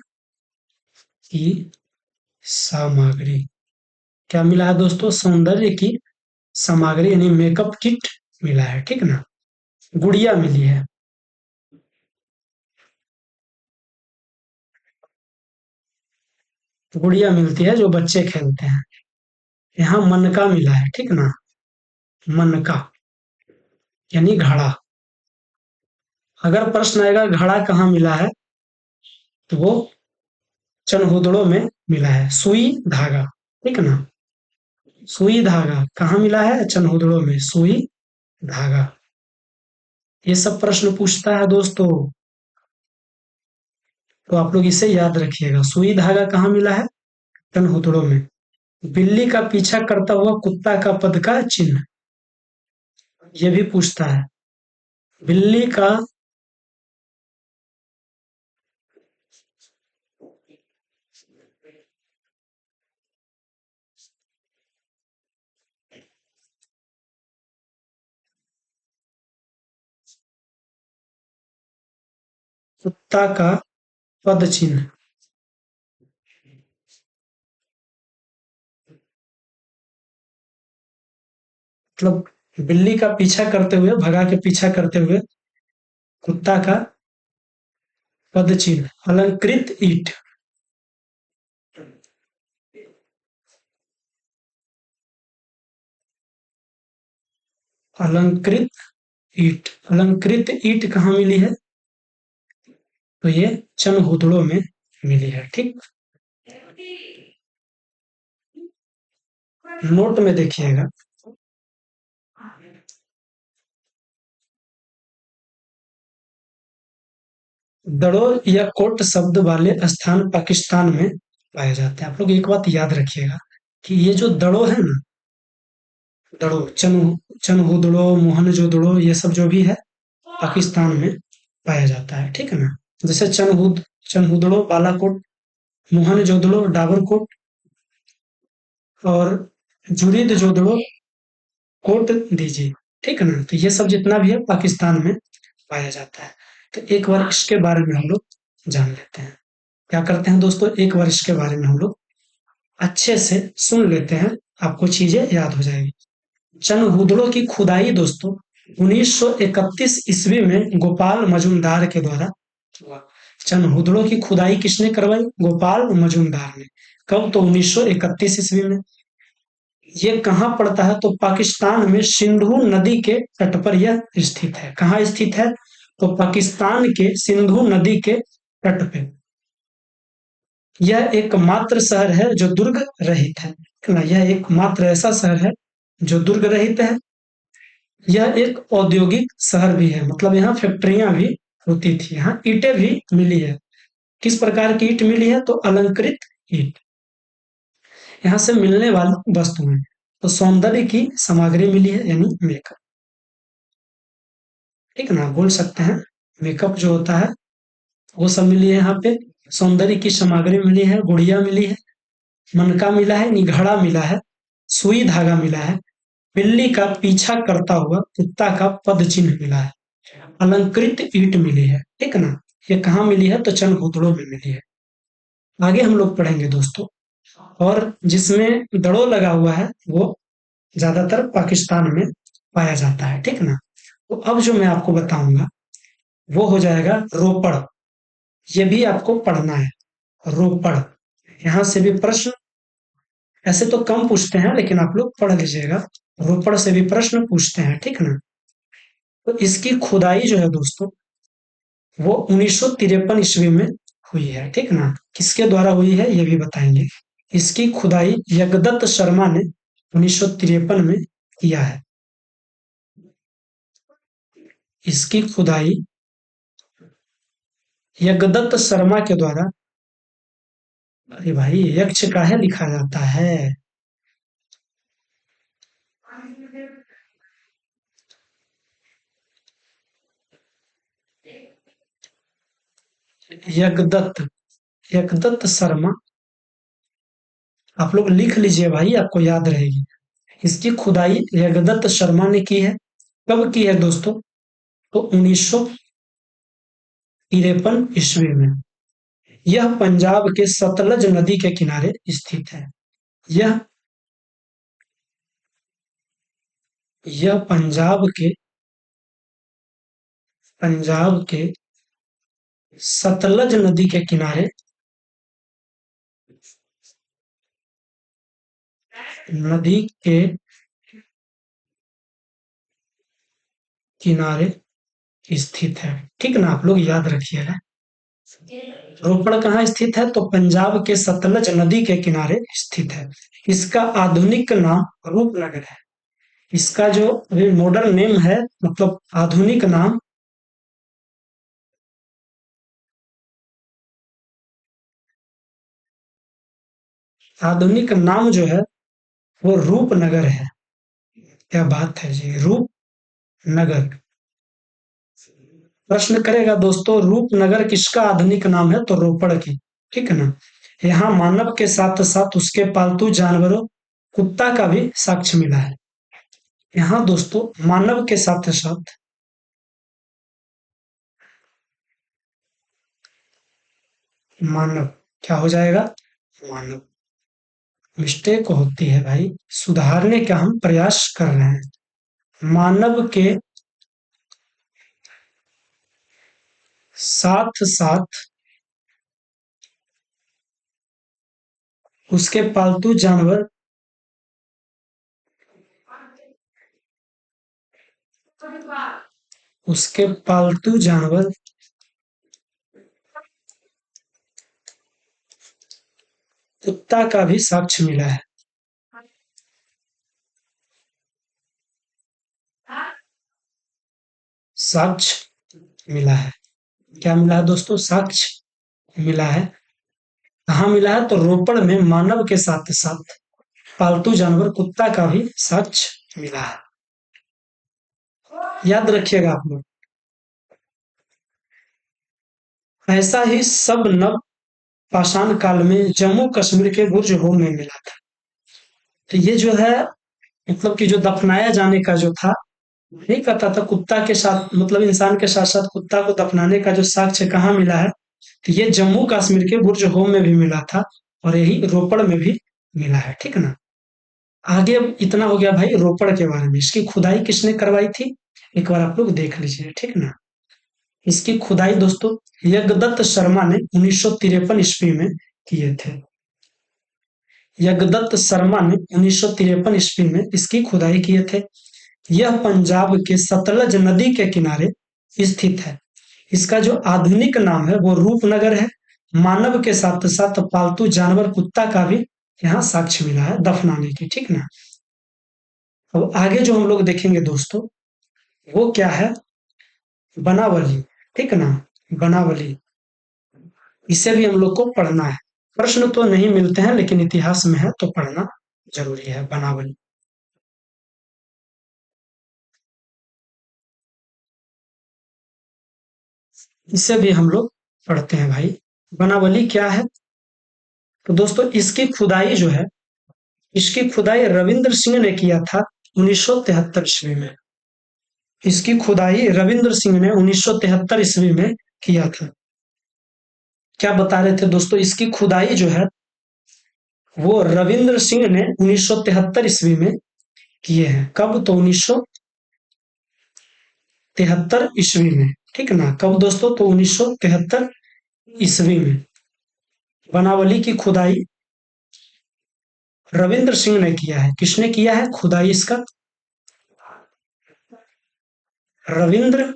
की सामग्री क्या मिला है दोस्तों? सौंदर्य की सामग्री यानी मेकअप किट मिला है, ठीक ना। गुड़िया मिली है, गुड़िया मिलती है जो बच्चे खेलते हैं। यहाँ मनका मिला है, ठीक ना, मनका यानी घड़ा। अगर प्रश्न आएगा घड़ा कहाँ मिला है, तो वो चनहुदड़ो में मिला है। सुई धागा, ठीक ना, सुई धागा कहाँ मिला है? चनहुदड़ो में, सुई धागा। ये सब प्रश्न पूछता है दोस्तों, तो आप लोग इसे याद रखिएगा। सुई धागा कहाँ मिला है? चनहुदड़ो में। बिल्ली का पीछा करता हुआ कुत्ता का पद का चिन्ह, ये भी पूछता है। बिल्ली का कुत्ता का पद चिन्ह, मतलब बिल्ली का पीछा करते हुए, भगा के पीछा करते हुए कुत्ता का पद चिन्ह। अलंकृत ईंट, अलंकृत ईंट, अलंकृत ईंट कहाँ मिली है? तो ये चनहुदड़ो में मिली है, ठीक। नोट में देखिएगा। दड़ो या कोट शब्द वाले स्थान पाकिस्तान में पाए जाते हैं। आप लोग एक बात याद रखिएगा कि ये जो दड़ो है ना, दड़ो, चनहुदड़ो, मोहनजोदड़ो, ये सब जो भी है पाकिस्तान में पाया जाता है, ठीक है ना। जैसे चनहुदड़ो बालाकोट, मोहनजोदड़ो डाबरकोट, और जुरीद जोदड़ो कोट दीजिए, ठीक है ना। तो ये सब जितना भी है पाकिस्तान में पाया जाता है। तो एक बार इसके बारे में हम लोग जान लेते हैं। क्या करते हैं दोस्तों, एक बार इसके बारे में हम लोग अच्छे से सुन लेते हैं, आपको चीजें याद हो जाएगी। चनहुदड़ो की खुदाई दोस्तों 1931 ईस्वी में गोपाल मजूमदार के द्वारा हुआ। चनहुदड़ो की खुदाई किसने करवाई? गोपाल मजूमदार ने। कब? तो 1931 ईस्वी में। ये कहाँ पड़ता है? तो पाकिस्तान में सिंधु नदी के तट पर यह स्थित है। कहाँ स्थित है? तो पाकिस्तान के सिंधु नदी के तट पे। यह एकमात्र शहर है जो दुर्ग रहित है। है ना। यह एकमात्र ऐसा शहर है जो दुर्ग रहित है। यह एक औद्योगिक शहर भी है, मतलब यहाँ फैक्ट्रियां भी होती थी, यहाँ ईंटें भी मिली है। किस प्रकार की ईंट मिली है? तो अलंकृत ईंट। यहाँ से मिलने वाली वस्तुएं, तो सौंदर्य की सामग्री मिली है, यानी मेकअप, ठीक ना, बोल सकते हैं मेकअप जो होता है वो सब मिली है यहाँ पे। सौंदर्य की सामग्री मिली है, गुड़िया मिली है, मनका मिला है, निघड़ा मिला है, सुई धागा मिला है, बिल्ली का पीछा करता हुआ कुत्ता का पद चिन्ह मिला है, अलंकृत ईंट मिली है, ठीक ना। ये कहाँ मिली है? तो चंद्रभूतड़ों में मिली है। आगे हम लोग पढ़ेंगे दोस्तों। और जिसमें दड़ो लगा हुआ है वो ज्यादातर पाकिस्तान में पाया जाता है, ठीक ना। तो अब जो मैं आपको बताऊंगा वो हो जाएगा रोपड़। ये भी आपको पढ़ना है, रोपड़। यहाँ से भी प्रश्न ऐसे तो कम पूछते हैं, लेकिन आप लोग पढ़ लीजिएगा, रोपड़ से भी प्रश्न पूछते हैं, ठीक ना। तो इसकी खुदाई जो है दोस्तों वो 1953 ईस्वी में हुई है, ठीक ना। किसके द्वारा हुई है ये भी बताएंगे। इसकी खुदाई यज्ञदत्त शर्मा ने 1953 में किया है। इसकी खुदाई यज्ञदत्त शर्मा के द्वारा, अरे भाई यक्ष काहे लिखा जाता है? यज्ञदत्त, यज्ञदत्त शर्मा, आप लोग लिख लीजिए भाई, आपको याद रहेगी। इसकी खुदाई यज्ञदत्त शर्मा ने की है। कब की है दोस्तों? तो 1953 ईस्वी में। यह पंजाब के सतलज नदी के किनारे स्थित है। यह यह पंजाब के सतलज नदी के नदी के किनारे स्थित है, ठीक ना। आप लोग याद रखिएगा। रोपड़ कहाँ स्थित है? तो पंजाब के सतलज नदी के किनारे स्थित है। इसका आधुनिक नाम रूपनगर है। इसका जो मॉडर्न नेम है, मतलब आधुनिक नाम, आधुनिक नाम जो है वो रूपनगर है। क्या बात है जी, रूपनगर। प्रश्न करेगा दोस्तों, रूपनगर किसका आधुनिक नाम है? तो रोपड़ की, ठीक है ना। यहाँ मानव के साथ साथ उसके पालतू जानवरों कुत्ता का भी साक्ष्य मिला है। यहाँ दोस्तों मानव के साथ साथ मानव, क्या हो जाएगा? मानव। मिस्टेक होती है भाई, सुधारने का हम प्रयास कर रहे हैं। मानव के साथ साथ उसके पालतू जानवर उसके पालतू जानवर कुत्ता का भी साक्ष्य मिला है। साक्ष्य मिला है। क्या मिला है दोस्तों? साक्ष्य मिला है। कहाँ मिला है? तो रोपड़ में मानव के साथ साथ पालतू जानवर कुत्ता का भी साक्ष्य मिला है। याद रखिएगा आप लोग। ऐसा ही सब नव पाषाण काल में जम्मू कश्मीर के बुर्ज होम में मिला था। तो ये जो है, मतलब कि जो दफनाया जाने का जो था, नहीं कहता था कुत्ता के साथ, मतलब इंसान के साथ साथ कुत्ता को दफनाने का जो साक्ष्य कहाँ मिला है? तो ये जम्मू कश्मीर के बुर्ज होम में भी मिला था, और यही रोपड़ में भी मिला है, ठीक ना। आगे अब इतना हो गया भाई रोपड़ के बारे में। इसकी खुदाई किसने करवाई थी? एक बार आप लोग देख लीजिए, ठीक ना। इसकी खुदाई दोस्तों यज्ञदत्त शर्मा ने 1953 ईस्वी में किए थे। यज्ञदत्त शर्मा ने 1953 ईस्वी में इसकी खुदाई किए थे। यह पंजाब के सतलज नदी के किनारे स्थित है। इसका जो आधुनिक नाम है वो रूपनगर है। मानव के साथ साथ पालतू जानवर कुत्ता का भी यहाँ साक्ष्य मिला है दफनाने की, ठीक ना। अब आगे जो हम लोग देखेंगे दोस्तों, वो क्या है, बनावली, ठीक ना, बनावली। इसे भी हम लोग को पढ़ना है। प्रश्न तो नहीं मिलते हैं, लेकिन इतिहास में है तो पढ़ना जरूरी है बनावली। इसे भी हम लोग पढ़ते हैं भाई। बनावली क्या है? तो दोस्तों इसकी खुदाई जो है, इसकी खुदाई रविंद्र सिंह ने किया था 1973 ईस्वी में। इसकी खुदाई रविंद्र सिंह ने 1973 ईस्वी में किया था। क्या बता रहे थे दोस्तों, इसकी खुदाई जो है वो रविंद्र सिंह ने 1973 ईस्वी में किए हैं। कब? तो 1973 ईस्वी में, ठीक ना। कब दोस्तों? तो 1973 ईस्वी में बनावली की खुदाई रविंद्र सिंह ने किया है। किसने किया है खुदाई इसका? रविंद्र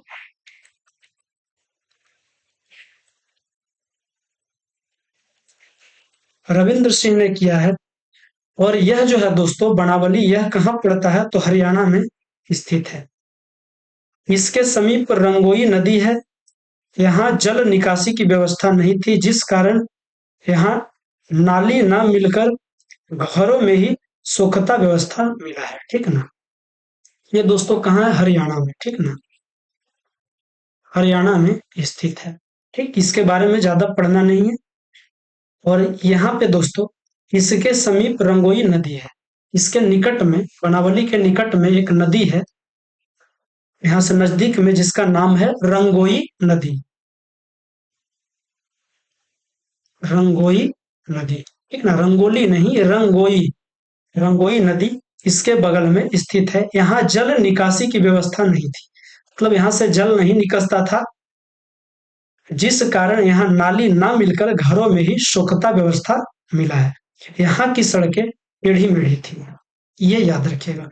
रविंद्र सिंह ने किया है। और यह जो है दोस्तों बनावली, यह कहाँ पड़ता है? तो हरियाणा में स्थित है। इसके समीप रंगोई नदी है। यहाँ जल निकासी की व्यवस्था नहीं थी, जिस कारण यहाँ नाली ना मिलकर घरों में ही सोखता व्यवस्था मिला है, ठीक ना। ये दोस्तों कहाँ है? हरियाणा में, ठीक ना, हरियाणा में स्थित है। ठीक, इसके बारे में ज्यादा पढ़ना नहीं है। और यहाँ पे दोस्तों इसके समीप रंगोई नदी है। इसके निकट में, बनावली के निकट में एक नदी है, यहाँ से नजदीक में, जिसका नाम है रंगोई नदी। रंगोई नदी, ठीक ना, रंगोली नहीं, रंगोई। रंगोई नदी इसके बगल में स्थित है। यहाँ जल निकासी की व्यवस्था नहीं थी, मतलब यहाँ से जल नहीं निकलता था, जिस कारण यहाँ नाली ना मिलकर घरों में ही सोखता व्यवस्था मिला है। यहाँ की सड़कें टेढ़ी मेढ़ी थी, ये याद रखिएगा।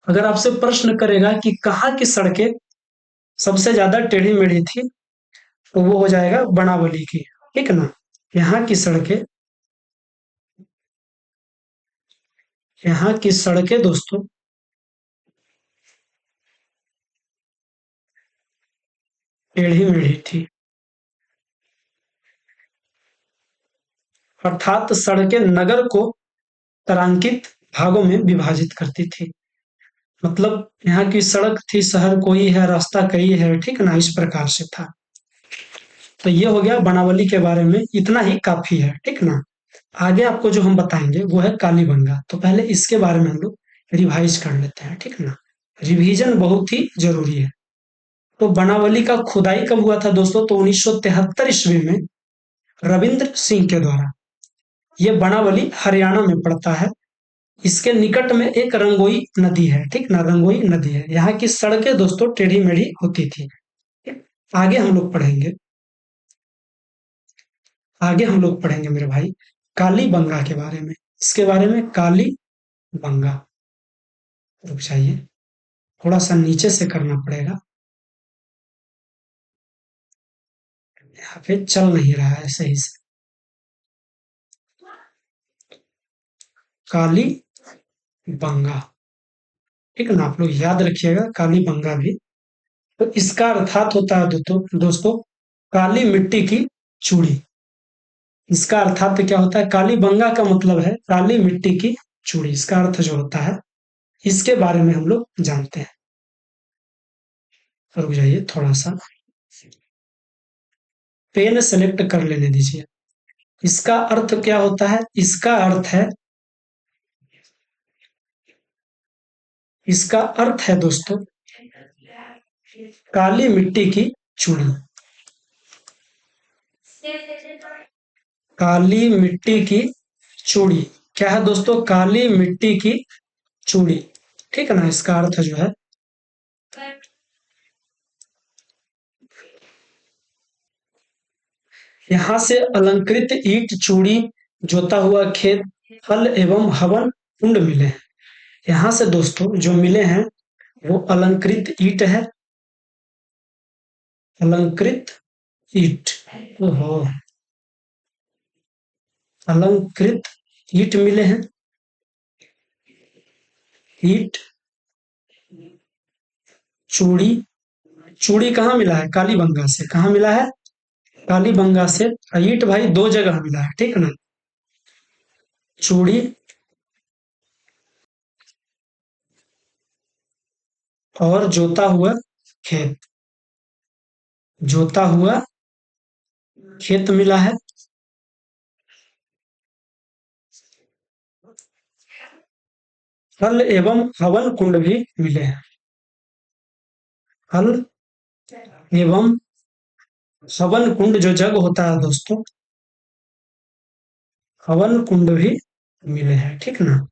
अगर आपसे प्रश्न करेगा कि कहाँ की सड़कें सबसे ज्यादा टेढ़ी मेढ़ी थी, तो वो हो जाएगा बनावली की, ठीक ना। यहाँ की सड़कें, यहाँ की सड़कें दोस्तों टेढ़ी मेढ़ी थी, अर्थात सड़कें नगर को तारांकित भागों में विभाजित करती थी। मतलब यहाँ की सड़क थी, शहर कोई है, रास्ता कई है, ठीक ना, इस प्रकार से था। तो ये हो गया बनावली के बारे में, इतना ही काफी है, ठीक ना। आगे आपको जो हम बताएंगे वो है कालीबंगा। तो पहले इसके बारे में हम लोग रिवाइज कर लेते हैं, ठीक ना। रिवीजन बहुत ही जरूरी है। तो बनावली का खुदाई कब हुआ था दोस्तों? तो 1973 ईस्वी में रविंद्र सिंह के द्वारा। ये बनावली हरियाणा में पड़ता है। इसके निकट में एक रंगोई नदी है, ठीक ना, रंगोई नदी है। यहाँ की सड़कें दोस्तों टेढ़ी मेढ़ी होती थी। आगे हम लोग पढ़ेंगे, आगे हम लोग पढ़ेंगे मेरे भाई कालीबंगा के बारे में। इसके बारे में कालीबंगा, रुक जाइए, थोड़ा सा नीचे से करना पड़ेगा, यहाँ पे चल नहीं रहा है सही से। कालीबंगा, ठीक है ना, आप लोग याद रखिएगा कालीबंगा भी। तो इसका अर्थात होता है दोस्तों काली मिट्टी की चूड़ी। इसका अर्थात क्या होता है? कालीबंगा का मतलब है काली मिट्टी की चूड़ी, इसका अर्थ जो होता है, इसके बारे में हम लोग जानते हैं। रुक जाइए थोड़ा सा, पेन सेलेक्ट कर लेने दीजिए। इसका अर्थ क्या होता है? इसका अर्थ है, इसका अर्थ है दोस्तों काली मिट्टी की चूड़ी। काली मिट्टी की चूड़ी क्या है दोस्तों? काली मिट्टी की चूड़ी, ठीक है ना, इसका अर्थ जो है। यहाँ से अलंकृत ईंट, चूड़ी, जोता हुआ खेत, फल एवं हवन कुंड मिले हैं। यहाँ से दोस्तों जो मिले हैं वो अलंकृत ईंट है, अलंकृत ईंट, ओहो, अलंकृत ईंट मिले हैं, ईंट, चूड़ी। चूड़ी कहाँ मिला है? कालीबंगा से। कहाँ मिला है? कालीबंगा से। ईंट भाई दो जगह मिला है, ठीक ना। चूड़ी और जोता हुआ खेत। जोता हुआ खेत मिला है। हल एवं हवन कुंड भी मिले हैं। हल एवं हवन कुंड जो जग होता है दोस्तों, हवन कुंड भी मिले हैं, ठीक ना।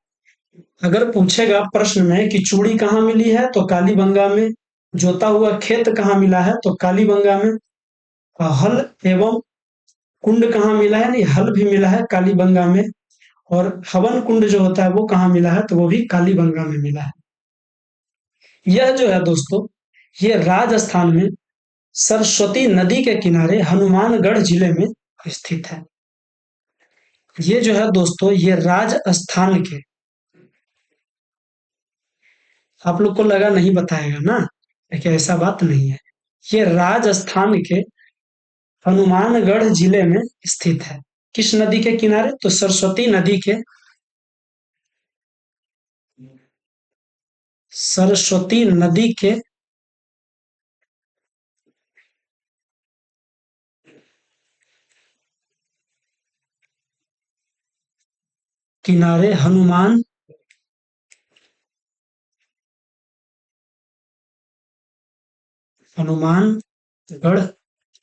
अगर पूछेगा प्रश्न में कि चूड़ी कहाँ मिली है, तो कालीबंगा में। जोता हुआ खेत कहाँ मिला है, तो कालीबंगा में। हल एवं कुंड कहाँ मिला है? नहीं, हल भी मिला है कालीबंगा में। और हवन कुंड जो होता है वो कहाँ मिला है, तो वो भी कालीबंगा में मिला है। यह जो है दोस्तों, ये राजस्थान में सरस्वती नदी के किनारे हनुमानगढ़ जिले में स्थित है। ये जो है दोस्तों, ये राजस्थान के, आप लोग को लगा नहीं बताएगा ना, लेकिन ऐसा बात नहीं है। ये राजस्थान के हनुमानगढ़ जिले में स्थित है। किस नदी के किनारे? तो सरस्वती नदी के, सरस्वती नदी के किनारे हनुमानगढ़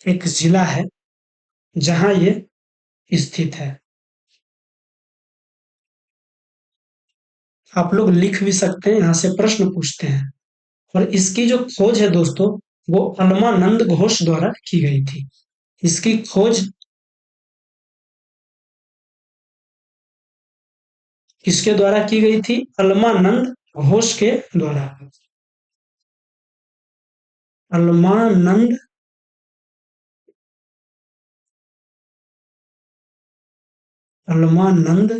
एक जिला है जहां ये स्थित है। आप लोग लिख भी सकते हैं, यहाँ से प्रश्न पूछते हैं। और इसकी जो खोज है दोस्तों, वो अलमानंद घोष द्वारा की गई थी। इसकी खोज किसके द्वारा की गई थी? अलमानंद घोष के द्वारा। अलमानंद अलमानंद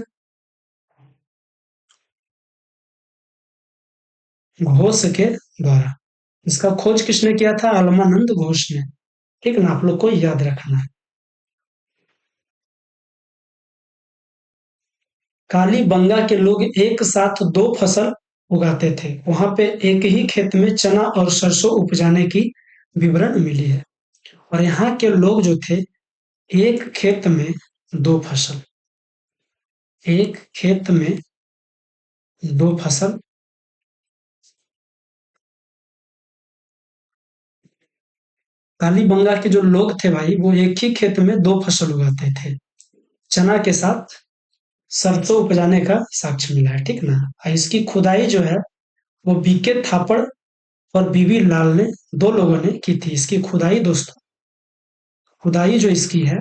घोष के द्वारा। इसका खोज किसने किया था? अलमानंद घोष ने, ठीक ना। आप लोग को याद रखना है। कालीबंगा के लोग एक साथ दो फसल उगाते थे। वहां पे एक ही खेत में चना और सरसों उपजाने की विवरण मिली है। और यहाँ के लोग जो थे, एक खेत में दो फसल, एक खेत में दो फसल कालीबंगा के जो लोग थे भाई, वो एक ही खेत में दो फसल उगाते थे। चना के साथ सरसों उपजाने का साक्ष्य मिला है, ठीक ना। और इसकी खुदाई जो है, वो बीके थापड़ और बीबी लाल ने, दो लोगों ने की थी इसकी खुदाई दोस्तों। खुदाई जो इसकी है,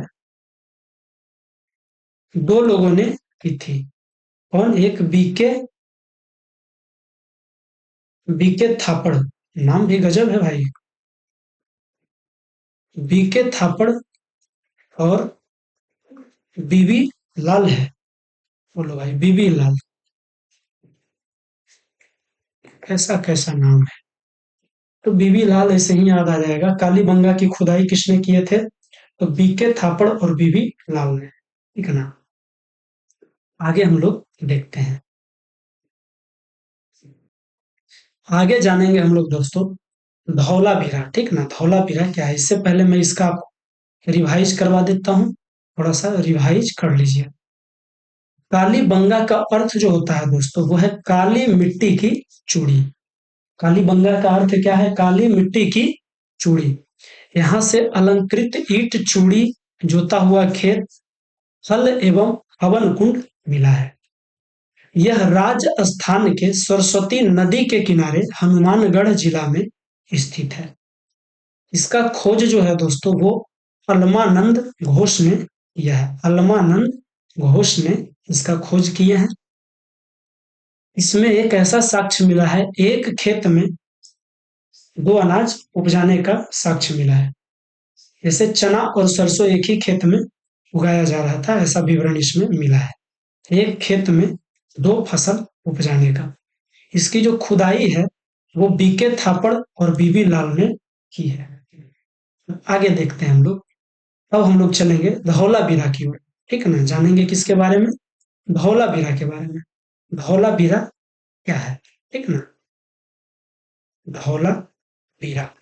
दो लोगों ने की थी। कौन? एक बीके थापड़, नाम भी गजब है भाई। बीके थापड़ और बीबी लाल है। बोलो भाई, बीबी लाल। कैसा कैसा नाम है। तो बीबी लाल ऐसे ही याद आ जाएगा। कालीबंगा की खुदाई किसने किए थे? तो बीके थापड़ और बीबी लाल ने, ठीक है ना। आगे हम लोग देखते हैं। आगे जानेंगे हम लोग दोस्तों धौलावीरा, ठीक ना। धौलावीरा क्या है, इससे पहले मैं इसका रिवाइज करवा देता हूँ। थोड़ा सा रिवाइज कर लीजिए। कालीबंगा का अर्थ जो होता है दोस्तों, वो है काली मिट्टी की चूड़ी। कालीबंगा का अर्थ क्या है? काली मिट्टी की चूड़ी। यहाँ से अलंकृत ईंट, चूड़ी, जोता हुआ खेत, हल एवं हवन कुंड मिला है। यह राजस्थान के सरस्वती नदी के किनारे हनुमानगढ़ जिला में स्थित है। इसका खोज जो है दोस्तों, वो अलमानंद घोष ने किया है। अलमानंद घोष ने इसका खोज किए हैं। इसमें एक ऐसा साक्ष्य मिला है, एक खेत में दो अनाज उपजाने का साक्ष्य मिला है। जैसे चना और सरसों एक ही खेत में उगाया जा रहा था, ऐसा विवरण इसमें मिला है। एक खेत में 2 फसल उपजाने का। इसकी जो खुदाई है वो बीके थापड़ और बीबी लाल ने की है। आगे देखते हैं हम लोग। अब हम लोग चलेंगे धौलावीरा की ओर। ठीक है ना, जानेंगे किसके बारे में? धौलावीरा के बारे में। धौलावीरा क्या है? ठीक ना, धौलावीरा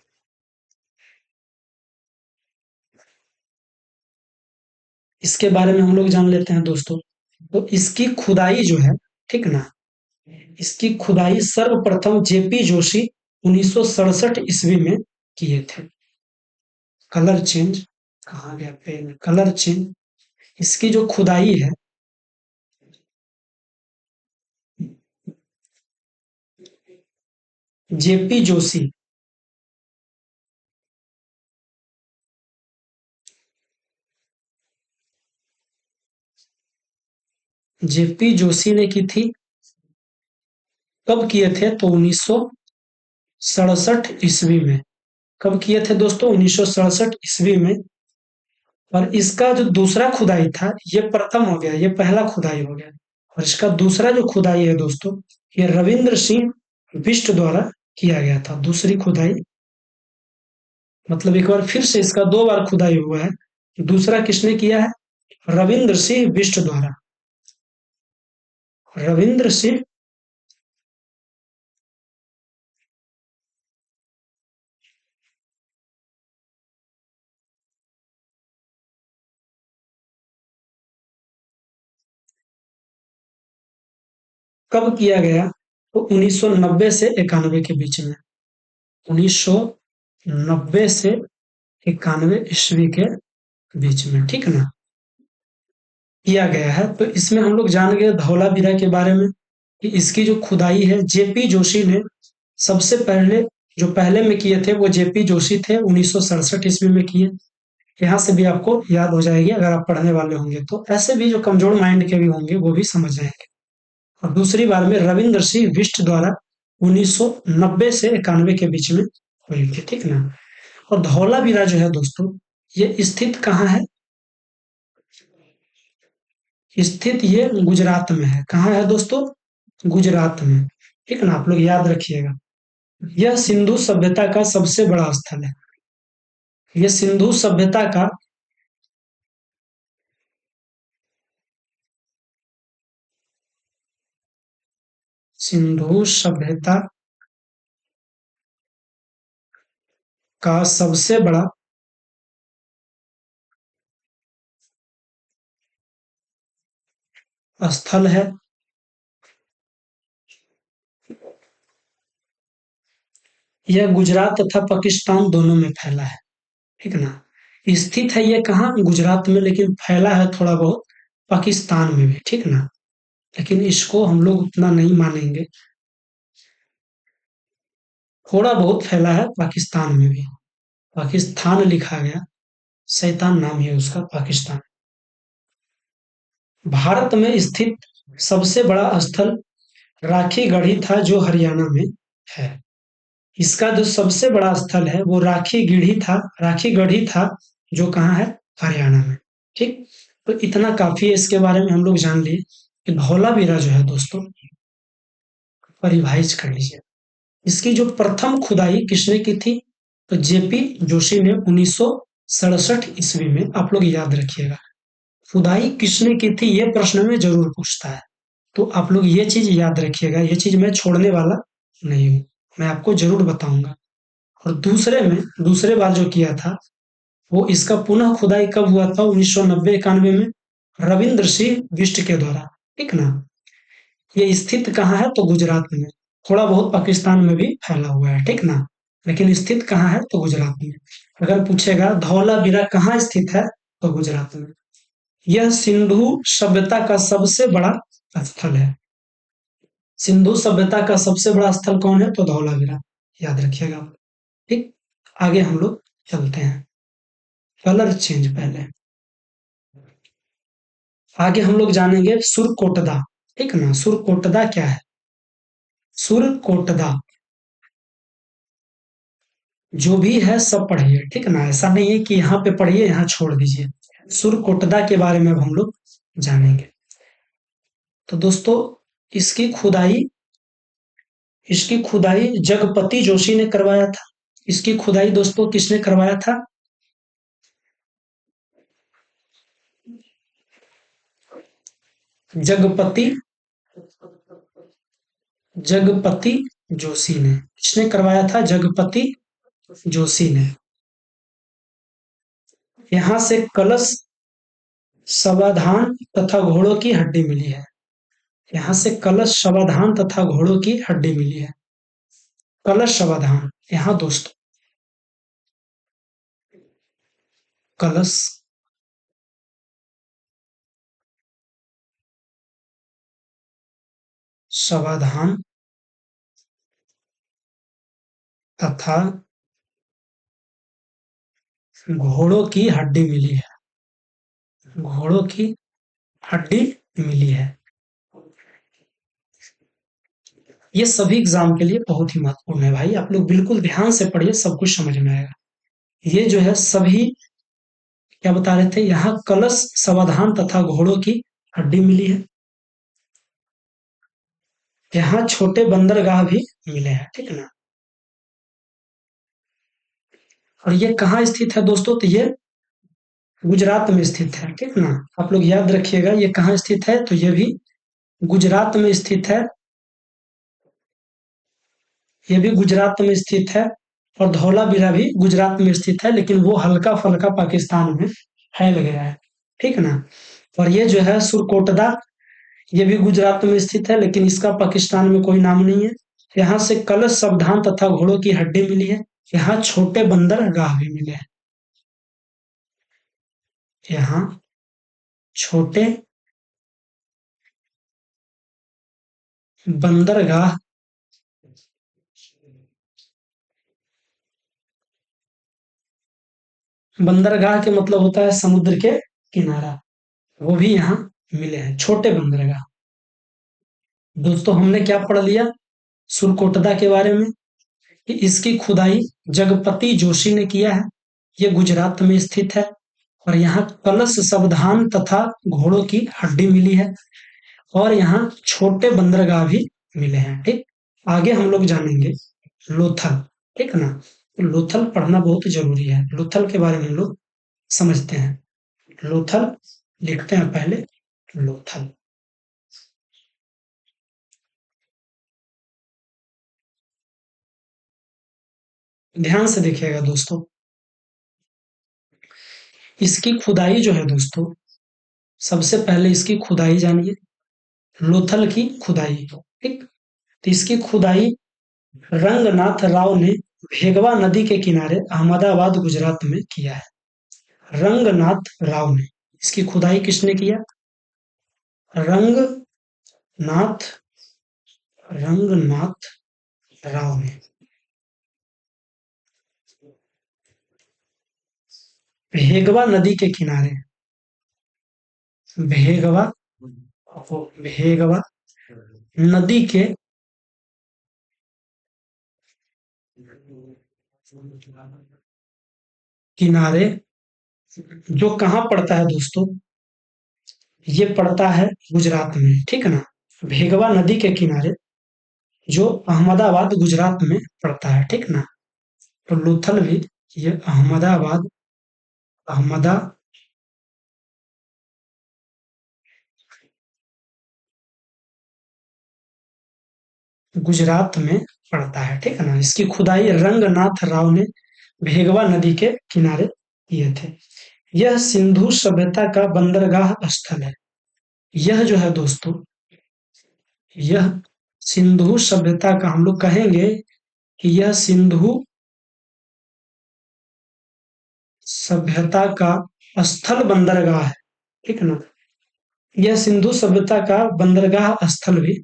इसके बारे में हम लोग जान लेते हैं दोस्तों। तो इसकी खुदाई जो है, ठीक ना, इसकी खुदाई सर्वप्रथम जेपी जोशी 1967 ईस्वी में किए थे। कलर चेंज, कहाँ गया पेन? Colour change. इसकी जो खुदाई है, जेपी जोशी, जेपी जोशी ने की थी। कब किए थे? तो 1967 ईस्वी में। कब किए थे दोस्तों? 1967 ईस्वी में। और इसका जो दूसरा खुदाई था, ये प्रथम हो गया, ये पहला खुदाई हो गया। और इसका दूसरा जो खुदाई है दोस्तों, ये रविंद्र सिंह बिष्ट द्वारा किया गया था। दूसरी खुदाई मतलब एक बार फिर से इसका 2 बार खुदाई हुआ है। दूसरा किसने किया है? रविंद्र सिंह बिष्ट द्वारा। रविंद्र सिंह कब किया गया? तो 1990 से 91 के बीच में। 1990 से 91 ईस्वी के बीच में, ठीक ना, किया गया है। तो इसमें हम लोग जान गए धौलावीरा के बारे में कि इसकी जो खुदाई है जेपी जोशी ने सबसे पहले, जो पहले में किए थे वो जेपी जोशी थे, 1967 ईस्वी में किए। यहाँ से भी आपको याद हो जाएगी अगर आप पढ़ने वाले होंगे तो। ऐसे भी जो कमजोर माइंड के भी होंगे वो भी समझ जाएंगे। और दूसरी बार में रविंद्र सिंह बिष्ट द्वारा 1990 से 91 के बीच में हुई थी, ठीक ना। और धौलावीरा जो है दोस्तों, ये स्थित कहाँ है? स्थित ये गुजरात में है। कहाँ है दोस्तों? गुजरात में, ठीक ना, आप लोग याद रखिएगा। यह सिंधु सभ्यता का सबसे बड़ा स्थल है। यह सिंधु सभ्यता का सिंधु सभ्यता का सबसे बड़ा स्थल है। यह गुजरात तथा पाकिस्तान दोनों में फैला है, ठीक ना। स्थित है ये कहाँ? गुजरात में, लेकिन फैला है थोड़ा बहुत पाकिस्तान में भी, ठीक ना। लेकिन इसको हम लोग उतना नहीं मानेंगे। थोड़ा बहुत फैला है पाकिस्तान में भी। पाकिस्तान लिखा गया, शैतान नाम है उसका, पाकिस्तान। भारत में स्थित सबसे बड़ा स्थल राखी गढ़ी था जो हरियाणा में है। इसका जो सबसे बड़ा स्थल है वो राखी गढ़ी था, राखी गढ़ी था, जो कहाँ है? हरियाणा में, ठीक। तो इतना काफी है, इसके बारे में हम लोग जान लिए कि धौलावीरा जो है दोस्तों, परिभाषित कर लीजिए। इसकी जो प्रथम खुदाई किसने की थी? तो जेपी जोशी ने 1967 ईस्वी में। आप लोग याद रखिएगा, खुदाई किसने की थी ये प्रश्न में जरूर पूछता है। तो आप लोग ये चीज याद रखिएगा, ये चीज मैं छोड़ने वाला नहीं हूँ, मैं आपको जरूर बताऊंगा। और दूसरे में, दूसरे बार जो किया था वो इसका पुनः खुदाई कब हुआ था? 1990-91 में, रविंद्र सिंह बिष्ट के द्वारा, ठीक ना। ये स्थित कहाँ है? तो गुजरात में। थोड़ा बहुत पाकिस्तान में भी फैला हुआ है, ठीक ना, लेकिन स्थित कहाँ है? तो गुजरात में। अगर पूछेगा धौलावीरा कहाँ स्थित है? तो गुजरात में। यह सिंधु सभ्यता का सबसे बड़ा स्थल है। सिंधु सभ्यता का सबसे बड़ा स्थल कौन है? तो धौलावीरा, याद रखिएगा आप, ठीक। आगे हम लोग चलते हैं। कलर चेंज पहले। आगे हम लोग जानेंगे सुरकोटदा, ठीक ना। सुरकोटदा क्या है? सुरकोटदा जो भी है सब पढ़िए, ठीक ना। ऐसा नहीं है कि यहाँ पे पढ़िए यहाँ छोड़ दीजिए। सुरकोटदा के बारे में अब हम लोग जानेंगे। तो दोस्तों इसकी खुदाई जगपति जोशी ने करवाया था। इसकी खुदाई दोस्तों किसने करवाया था? जगपति जगपति जोशी ने। किसने करवाया था? जगपति जोशी ने। यहाँ से कलश, शवाधान तथा घोड़ों की हड्डी मिली है। यहाँ से कलश, शवाधान तथा घोड़ों की हड्डी मिली है। कलश, शवाधान, यहाँ दोस्तों कलश, शवाधान तथा घोड़ों की हड्डी मिली है। घोड़ों की हड्डी मिली है। ये सभी एग्जाम के लिए बहुत ही महत्वपूर्ण है भाई, आप लोग बिल्कुल ध्यान से पढ़िए, सब कुछ समझ में आएगा। ये जो है सभी क्या बता रहे थे, यहाँ कलश, शवाधान तथा घोड़ों की हड्डी मिली है। यहाँ छोटे बंदरगाह भी मिले हैं, ठीक है ना। और ये कहाँ स्थित है दोस्तों? तो ये गुजरात में स्थित है, ठीक है ना। आप लोग याद रखिएगा ये कहाँ स्थित है, तो ये भी गुजरात में स्थित है। ये भी गुजरात में स्थित है। और धौलावीरा भी गुजरात में स्थित है, लेकिन वो हल्का फल्का पाकिस्तान में फैल गया है, ठीक है ना। और ये जो है सुरकोटदा, ये भी गुजरात में स्थित है, लेकिन इसका पाकिस्तान में कोई नाम नहीं है। यहाँ से कलश, शवधान तथा घोड़ों की हड्डी मिली है। यहाँ छोटे बंदरगाह भी मिले हैं। यहाँ छोटे बंदरगाह बंदरगाह के मतलब होता है समुद्र के किनारा, वो भी यहाँ मिले हैं, छोटे बंदरगाह। दोस्तों हमने क्या पढ़ लिया सुरकोटदा के बारे में, कि इसकी खुदाई जगपति जोशी ने किया है। ये गुजरात में स्थित है। और यहाँ कलश, शवधान तथा घोड़ों की हड्डी मिली है। और यहाँ छोटे बंदरगाह भी मिले हैं, ठीक। आगे हम लोग जानेंगे लोथल, ठीक है ना। तो लोथल पढ़ना बहुत जरूरी है। लोथल के बारे में हम लोग समझते हैं। लोथल लिखते हैं पहले, लोथल। ध्यान से देखिएगा दोस्तों, इसकी खुदाई जो है दोस्तों, सबसे पहले इसकी खुदाई जानिए, लोथल की खुदाई, ठीक। तो इसकी खुदाई रंगनाथ राव ने भेगवा नदी के किनारे अहमदाबाद गुजरात में किया है। रंगनाथ राव ने, इसकी खुदाई किसने किया? रंगनाथ रंगनाथ राव ने। भेगवा नदी के किनारे, भेगवा भेगवा नदी के किनारे, जो कहाँ पड़ता है दोस्तों? ये पड़ता है गुजरात में, ठीक है ना। भेगवा नदी के किनारे, जो अहमदाबाद गुजरात में पड़ता है, ठीक ना। तो लोथल भी ये अहमदाबाद गुजरात में पड़ता है, ठीक है ना। इसकी खुदाई रंगनाथ राव ने भेगवा नदी के किनारे किए थे। यह सिंधु सभ्यता का बंदरगाह स्थल है। यह जो है दोस्तों, यह सिंधु सभ्यता का, हम लोग कहेंगे कि यह सिंधु सभ्यता का स्थल बंदरगाह है, ठीक है ना। यह सिंधु सभ्यता का बंदरगाह स्थल भी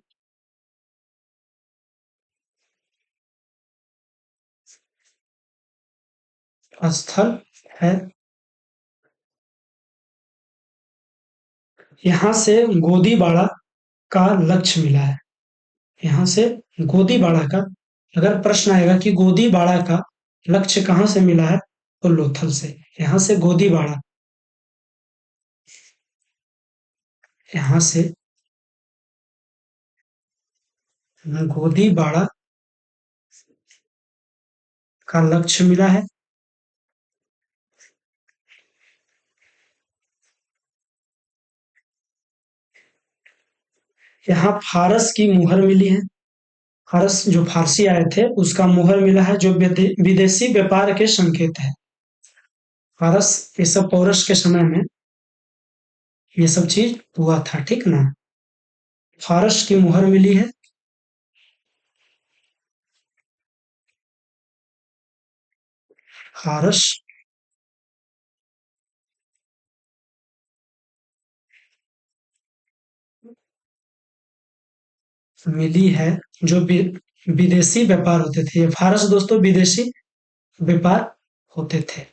स्थल है। यहाँ से गोदीबाड़ा का लक्ष्य मिला है। यहाँ से गोदीबाड़ा का, अगर प्रश्न आएगा कि गोदीबाड़ा का लक्ष्य कहाँ से मिला है, तो लोथल से। यहाँ से गोदीबाड़ा, यहाँ से गोदी बाड़ा का लक्ष्य मिला है। यहाँ फारस की मुहर मिली है। फारस जो फारसी आए थे उसका मुहर मिला है, जो विदेशी व्यापार के संकेत है। फारस ये सब पौरस के समय में ये सब चीज हुआ था, ठीक ना। फारस की मुहर मिली है। फारस मिली है, जो विदेशी व्यापार होते थे। ये फारस दोस्तों विदेशी व्यापार होते थे।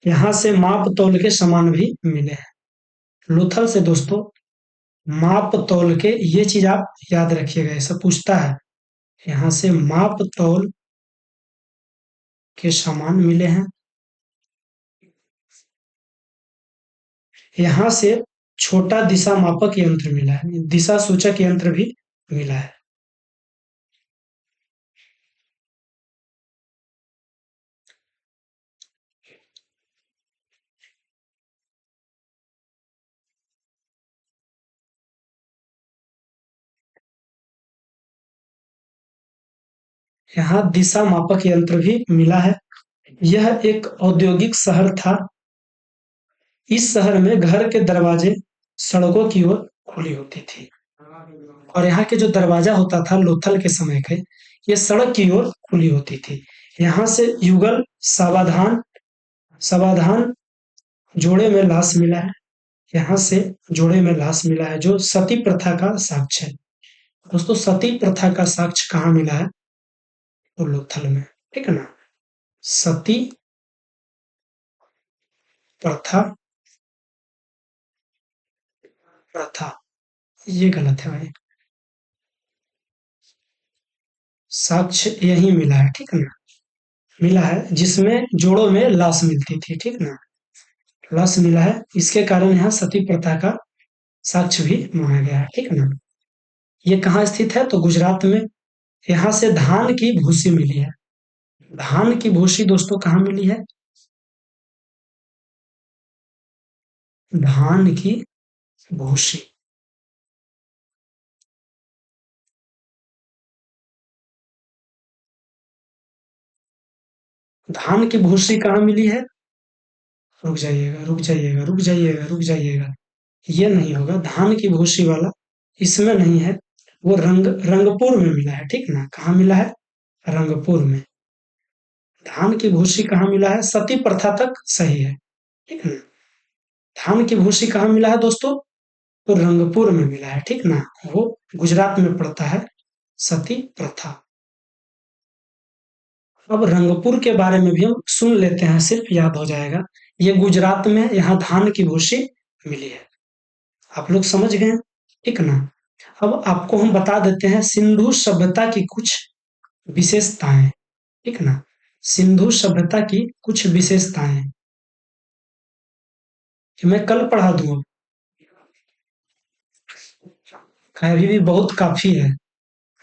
यहाँ से माप तौल के सामान भी मिले हैं। लोथल से दोस्तों माप तौल के, ये चीज आप याद रखिएगा, ऐसा पूछता है। यहाँ से माप तौल के सामान मिले हैं। यहाँ से छोटा दिशा मापक यंत्र मिला है, दिशा सूचक यंत्र भी मिला है। यहाँ दिशा मापक यंत्र भी मिला है। यह एक औद्योगिक शहर था। इस शहर में घर के दरवाजे सड़कों की ओर खुली होती थी। और यहाँ के जो दरवाजा होता था लोथल के समय के, ये सड़क की ओर खुली होती थी। यहाँ से युगल सावधान सावधान जोड़े में लाश मिला है। यहाँ से जोड़े में लाश मिला है, जो सती प्रथा का साक्ष्य है। दोस्तों सती प्रथा का साक्ष्य कहाँ मिला है? तो लोथल में, ठीक है ना। सती प्रथा प्रथा ये गलत है भाई, साक्ष्य यही मिला है, ठीक है ना। मिला है जिसमें जोड़ों में लाश मिलती थी, ठीक ना। लाश मिला है, इसके कारण यहाँ सती प्रथा का साक्ष्य भी माना गया है, ठीक है ना। ये कहाँ स्थित है? तो गुजरात में। यहाँ से धान की भूसी मिली है। धान की भूसी दोस्तों कहाँ मिली है? धान की भूसी धान की भूसी कहाँ मिली है? रुक जाइएगा, रुक जाइएगा, रुक जाइएगा, रुक जाइएगा। ये नहीं होगा, धान की भूसी वाला इसमें नहीं है। वो रंगपुर में मिला है, ठीक ना। कहाँ मिला है? रंगपुर में। धान की भूसी कहाँ मिला है? सती प्रथा तक सही है, ठीक है ना। धान की भूसी कहाँ मिला है दोस्तों? तो रंगपुर में मिला है, ठीक ना। वो गुजरात में पड़ता है सती प्रथा। अब रंगपुर के बारे में भी हम सुन लेते हैं, सिर्फ याद हो जाएगा। ये गुजरात में, यहाँ धान की भूसी मिली है। आप लोग समझ गए, ठीक ना। अब आपको हम बता देते हैं सिंधु सभ्यता की कुछ विशेषताएं, ठीक ना। सिंधु सभ्यता की कुछ विशेषताएं कि मैं कल पढ़ा दूं। अभी भी बहुत काफी है,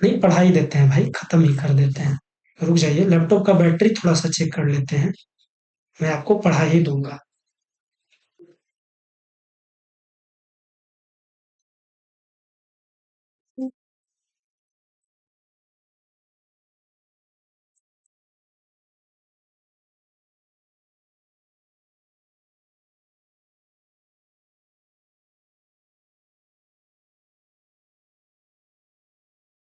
नहीं पढ़ा ही देते हैं भाई, खत्म ही कर देते हैं। रुक जाइए, लैपटॉप का बैटरी थोड़ा सा चेक कर लेते हैं, मैं आपको पढ़ा ही दूंगा।